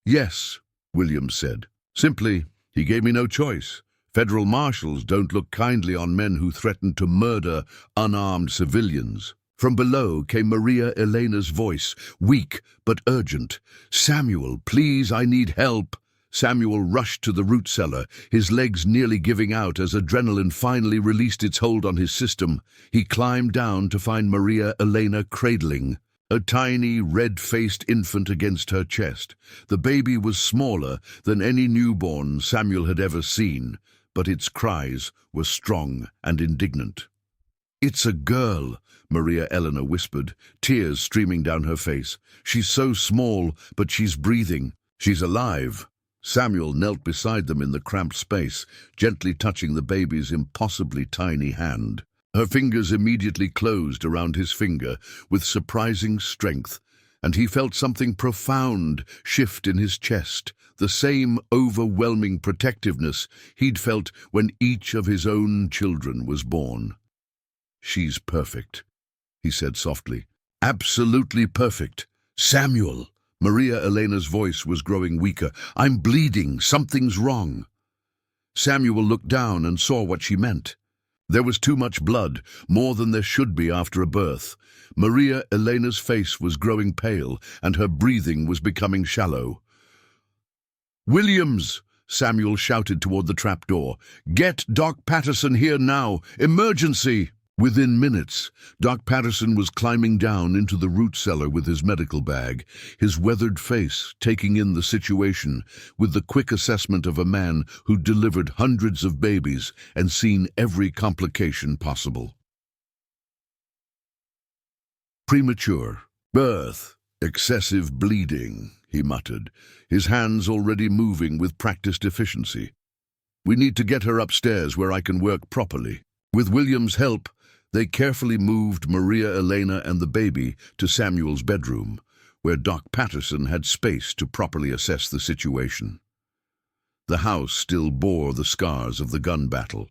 "Yes," Williams said. "Simply, he gave me no choice. Federal marshals don't look kindly on men who threaten to murder unarmed civilians." From below came Maria Elena's voice, weak but urgent. "Samuel, please, I need help." Samuel rushed to the root cellar, his legs nearly giving out as adrenaline finally released its hold on his system. He climbed down to find Maria Elena cradling a tiny, red-faced infant against her chest. The baby was smaller than any newborn Samuel had ever seen, but its cries were strong and indignant. "It's a girl," Maria Elena whispered, tears streaming down her face. "She's so small, but she's breathing. She's alive." Samuel knelt beside them in the cramped space, gently touching the baby's impossibly tiny hand. Her fingers immediately closed around his finger with surprising strength, and he felt something profound shift in his chest, the same overwhelming protectiveness he'd felt when each of his own children was born. "She's perfect," he said softly. "Absolutely perfect." "Samuel!" Maria Elena's voice was growing weaker. "I'm bleeding. Something's wrong." Samuel looked down and saw what she meant. There was too much blood, more than there should be after a birth. Maria Elena's face was growing pale, and her breathing was becoming shallow. "Williams!" Samuel shouted toward the trapdoor. "Get Doc Patterson here now! Emergency!" Within minutes, Doc Patterson was climbing down into the root cellar with his medical bag, his weathered face taking in the situation with the quick assessment of a man who'd delivered hundreds of babies and seen every complication possible. "Premature birth, excessive bleeding," he muttered, his hands already moving with practiced efficiency. "We need to get her upstairs where I can work properly." With William's help, they carefully moved Maria Elena and the baby to Samuel's bedroom, where Doc Patterson had space to properly assess the situation. The house still bore the scars of the gun battle: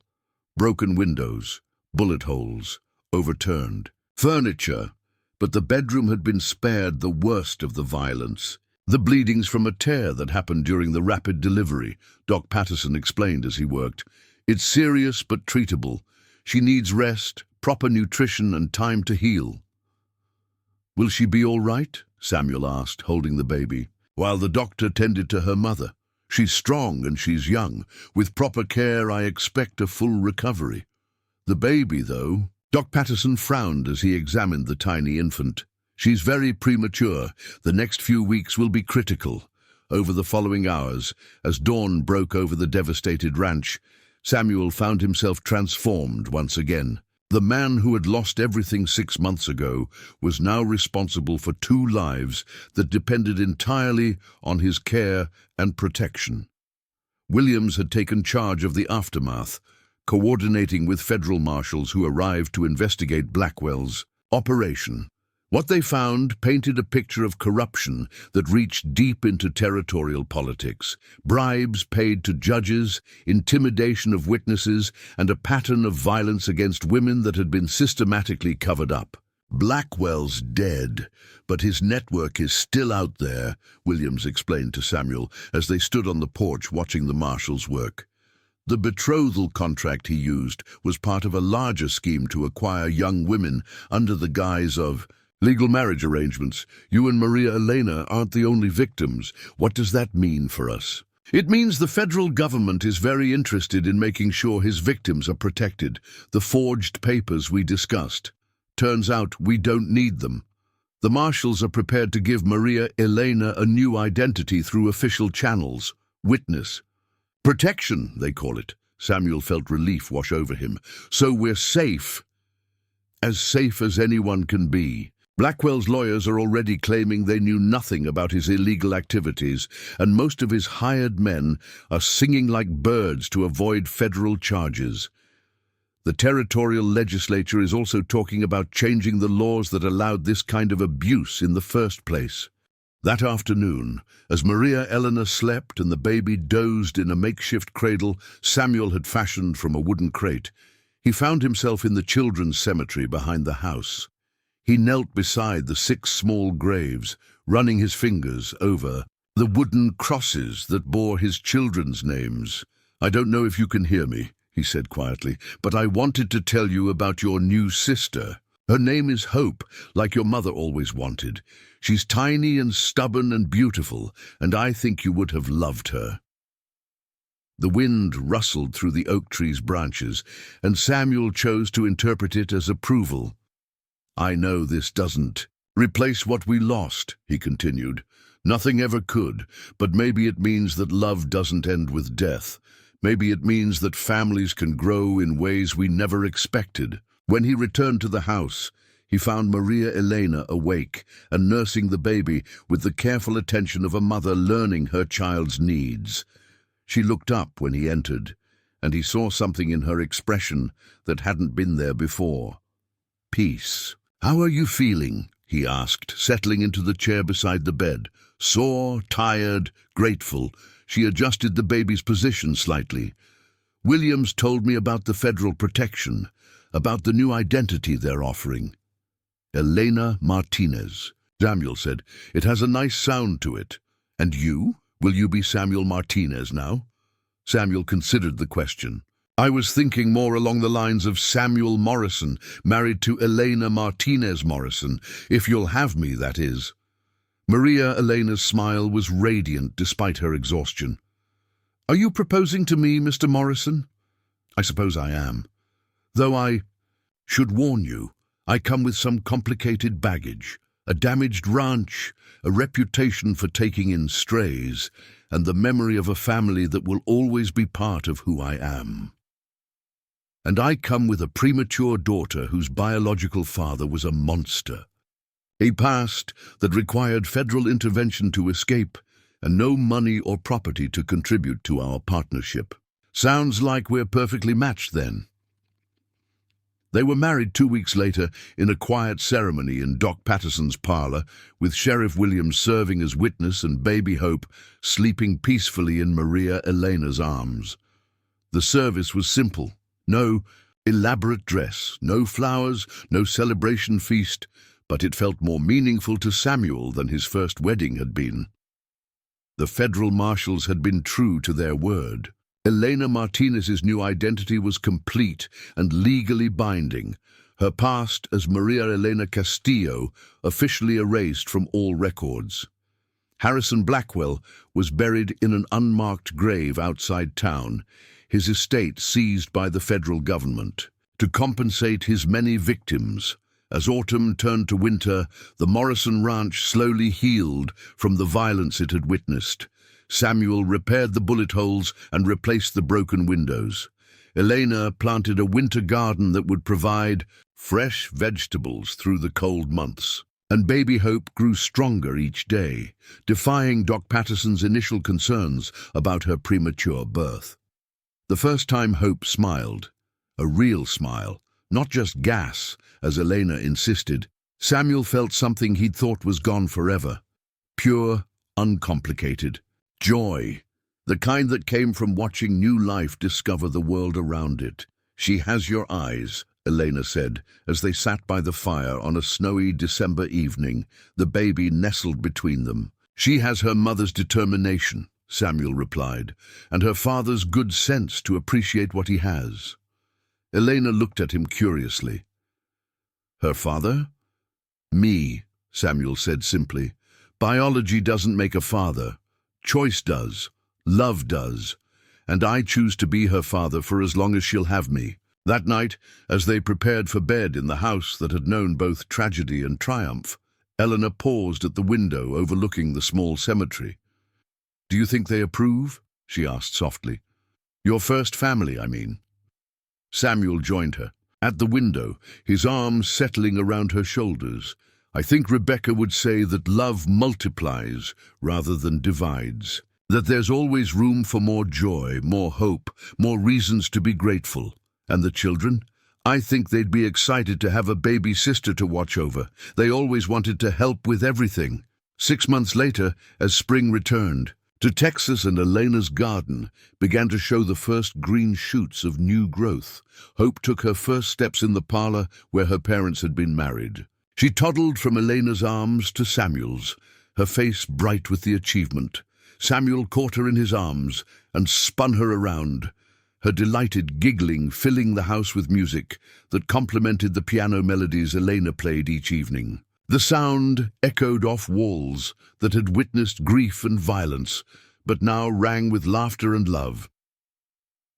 broken windows, bullet holes, overturned furniture, but the bedroom had been spared the worst of the violence. "The bleeding's from a tear that happened during the rapid delivery," Doc Patterson explained as he worked. "It's serious but treatable. She needs rest, proper nutrition, and time to heal." "Will she be all right?" Samuel asked, holding the baby, while the doctor tended to her mother. "She's strong and she's young. With proper care, I expect a full recovery. The baby, though—" Doc Patterson frowned as he examined the tiny infant. "She's very premature. The next few weeks will be critical." Over the following hours, as dawn broke over the devastated ranch, Samuel found himself transformed once again. The man who had lost everything 6 months ago was now responsible for 2 lives that depended entirely on his care and protection. Williams had taken charge of the aftermath, coordinating with federal marshals who arrived to investigate Blackwell's operation. What they found painted a picture of corruption that reached deep into territorial politics: bribes paid to judges, intimidation of witnesses, and a pattern of violence against women that had been systematically covered up. "Blackwell's dead, but his network is still out there," Williams explained to Samuel as they stood on the porch watching the marshals work. "The betrothal contract he used was part of a larger scheme to acquire young women under the guise of legal marriage arrangements. You and Maria Elena aren't the only victims. What does that mean for us?" "It means the federal government is very interested in making sure his victims are protected. The forged papers we discussed. Turns out we don't need them." The marshals are prepared to give Maria Elena a new identity through official channels. Witness. Protection, they call it. Samuel felt relief wash over him. So we're safe. As safe as anyone can be. Blackwell's lawyers are already claiming they knew nothing about his illegal activities, and most of his hired men are singing like birds to avoid federal charges. The territorial legislature is also talking about changing the laws that allowed this kind of abuse in the first place. That afternoon, as Maria Elena slept and the baby dozed in a makeshift cradle Samuel had fashioned from a wooden crate, he found himself in the children's cemetery behind the house. He knelt beside the 6 small graves, running his fingers over the wooden crosses that bore his children's names. "I don't know if you can hear me," he said quietly, "but I wanted to tell you about your new sister. Her name is Hope, like your mother always wanted. She's tiny and stubborn and beautiful, and I think you would have loved her." The wind rustled through the oak tree's branches, and Samuel chose to interpret it as approval. "I know this doesn't replace what we lost," he continued. "Nothing ever could, but maybe it means that love doesn't end with death. Maybe it means that families can grow in ways we never expected." When he returned to the house, he found Maria Elena awake and nursing the baby with the careful attention of a mother learning her child's needs. She looked up when he entered, and he saw something in her expression that hadn't been there before. Peace. "How are you feeling?" he asked, settling into the chair beside the bed. Sore, tired, grateful, she adjusted the baby's position slightly. "Williams told me about the federal protection, about the new identity they're offering." "Elena Martinez," Samuel said. "It has a nice sound to it. And you? Will you be Samuel Martinez now?" Samuel considered the question. "I was thinking more along the lines of Samuel Morrison, married to Elena Martinez Morrison, if you'll have me, that is." Maria Elena's smile was radiant despite her exhaustion. "Are you proposing to me, Mr. Morrison?" "I suppose I am. Though I should warn you, I come with some complicated baggage, a damaged ranch, a reputation for taking in strays, and the memory of a family that will always be part of who I am. And I come with a premature daughter whose biological father was a monster. A past that required federal intervention to escape, and no money or property to contribute to our partnership. Sounds like we're perfectly matched then." They were married 2 weeks later in a quiet ceremony in Doc Patterson's parlor, with Sheriff Williams serving as witness and baby Hope sleeping peacefully in Maria Elena's arms. The service was simple. No elaborate dress, no flowers, no celebration feast, but it felt more meaningful to Samuel than his first wedding had been. The federal marshals had been true to their word. Elena Martinez's new identity was complete and legally binding, her past as Maria Elena Castillo officially erased from all records. Harrison Blackwell was buried in an unmarked grave outside town, his estate seized by the federal government. To compensate his many victims, as autumn turned to winter, the Morrison Ranch slowly healed from the violence it had witnessed. Samuel repaired the bullet holes and replaced the broken windows. Elena planted a winter garden that would provide fresh vegetables through the cold months. And baby Hope grew stronger each day, defying Doc Patterson's initial concerns about her premature birth. The first time Hope smiled, a real smile, not just gas, as Elena insisted, Samuel felt something he'd thought was gone forever. Pure, uncomplicated joy, the kind that came from watching new life discover the world around it. "She has your eyes," Elena said, as they sat by the fire on a snowy December evening, the baby nestled between them. "She has her mother's determination," Samuel replied, "and her father's good sense to appreciate what he has." Elena looked at him curiously. "Her father?" "Me," Samuel said simply. "Biology doesn't make a father. Choice does. Love does. And I choose to be her father for as long as she'll have me." That night, as they prepared for bed in the house that had known both tragedy and triumph, Eleanor paused at the window overlooking the small cemetery. "Do you think they approve?" she asked softly. "Your first family, I mean." Samuel joined her. At the window, his arms settling around her shoulders. "I think Rebecca would say that love multiplies rather than divides. That there's always room for more joy, more hope, more reasons to be grateful. And the children? I think they'd be excited to have a baby sister to watch over. They always wanted to help with everything." 6 months later, as spring returned, to Texas and Elena's garden began to show the first green shoots of new growth. Hope took her first steps in the parlor where her parents had been married. She toddled from Elena's arms to Samuel's, her face bright with the achievement. Samuel caught her in his arms and spun her around, her delighted giggling filling the house with music that complemented the piano melodies Elena played each evening. The sound echoed off walls that had witnessed grief and violence, but now rang with laughter and love.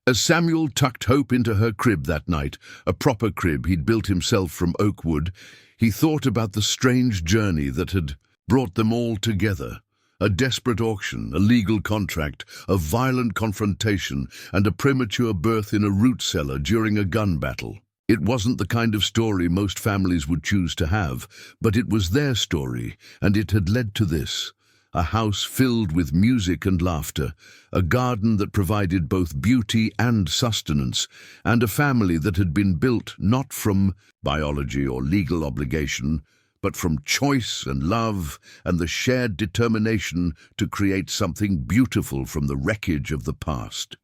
As Samuel tucked Hope into her crib that night, a proper crib he'd built himself from oak wood, he thought about the strange journey that had brought them all together. A desperate auction, a legal contract, a violent confrontation, and a premature birth in a root cellar during a gun battle. It wasn't the kind of story most families would choose to have, but it was their story, and it had led to this. A house filled with music and laughter, a garden that provided both beauty and sustenance, and a family that had been built not from biology or legal obligation, but from choice and love and the shared determination to create something beautiful from the wreckage of the past.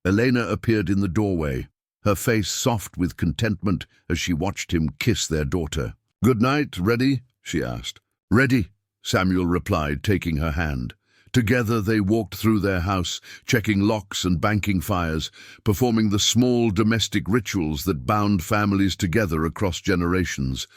Elena appeared in the doorway, her face soft with contentment as she watched him kiss their daughter. "Good night, ready?" she asked. "Ready," Samuel replied, taking her hand. Together they walked through their house, checking locks and banking fires, performing the small domestic rituals that bound families together across generations.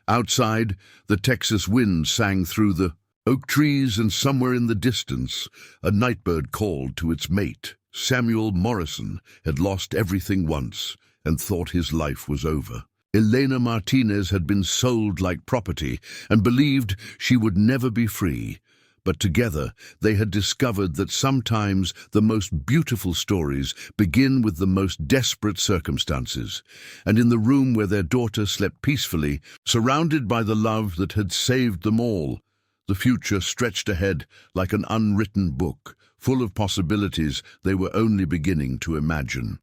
Outside, the Texas wind sang through the oak trees, and somewhere in the distance, a nightbird called to its mate. Samuel Morrison had lost everything once and thought his life was over. Elena Martinez had been sold like property and believed she would never be free. But together they had discovered that sometimes the most beautiful stories begin with the most desperate circumstances. And in the room where their daughter slept peacefully, surrounded by the love that had saved them all, the future stretched ahead like an unwritten book, full of possibilities they were only beginning to imagine.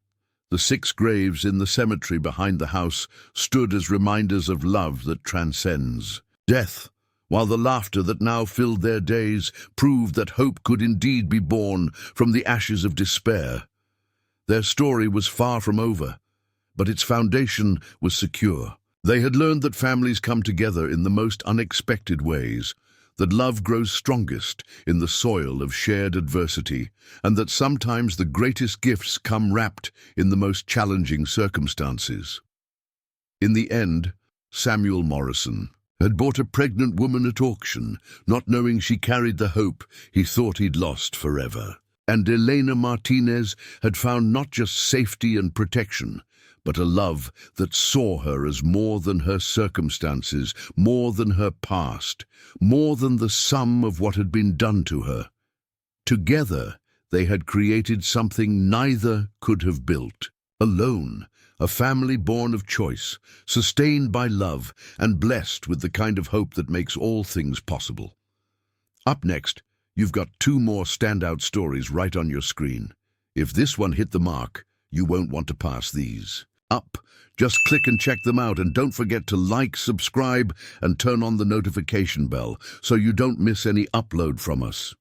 The 6 graves in the cemetery behind the house stood as reminders of love that transcends death, while the laughter that now filled their days proved that hope could indeed be born from the ashes of despair. Their story was far from over, but its foundation was secure. They had learned that families come together in the most unexpected ways, that love grows strongest in the soil of shared adversity, and that sometimes the greatest gifts come wrapped in the most challenging circumstances. In the end, Samuel Morrison had bought a pregnant woman at auction, not knowing she carried the hope he thought he'd lost forever. And Elena Martinez had found not just safety and protection, but a love that saw her as more than her circumstances, more than her past, more than the sum of what had been done to her. Together, they had created something neither could have built. Alone, a family born of choice, sustained by love, and blessed with the kind of hope that makes all things possible. Up next, you've got 2 more standout stories right on your screen. If this one hit the mark, you won't want to pass these up. Just click and check them out, and don't forget to like, subscribe, and turn on the notification bell so you don't miss any upload from us.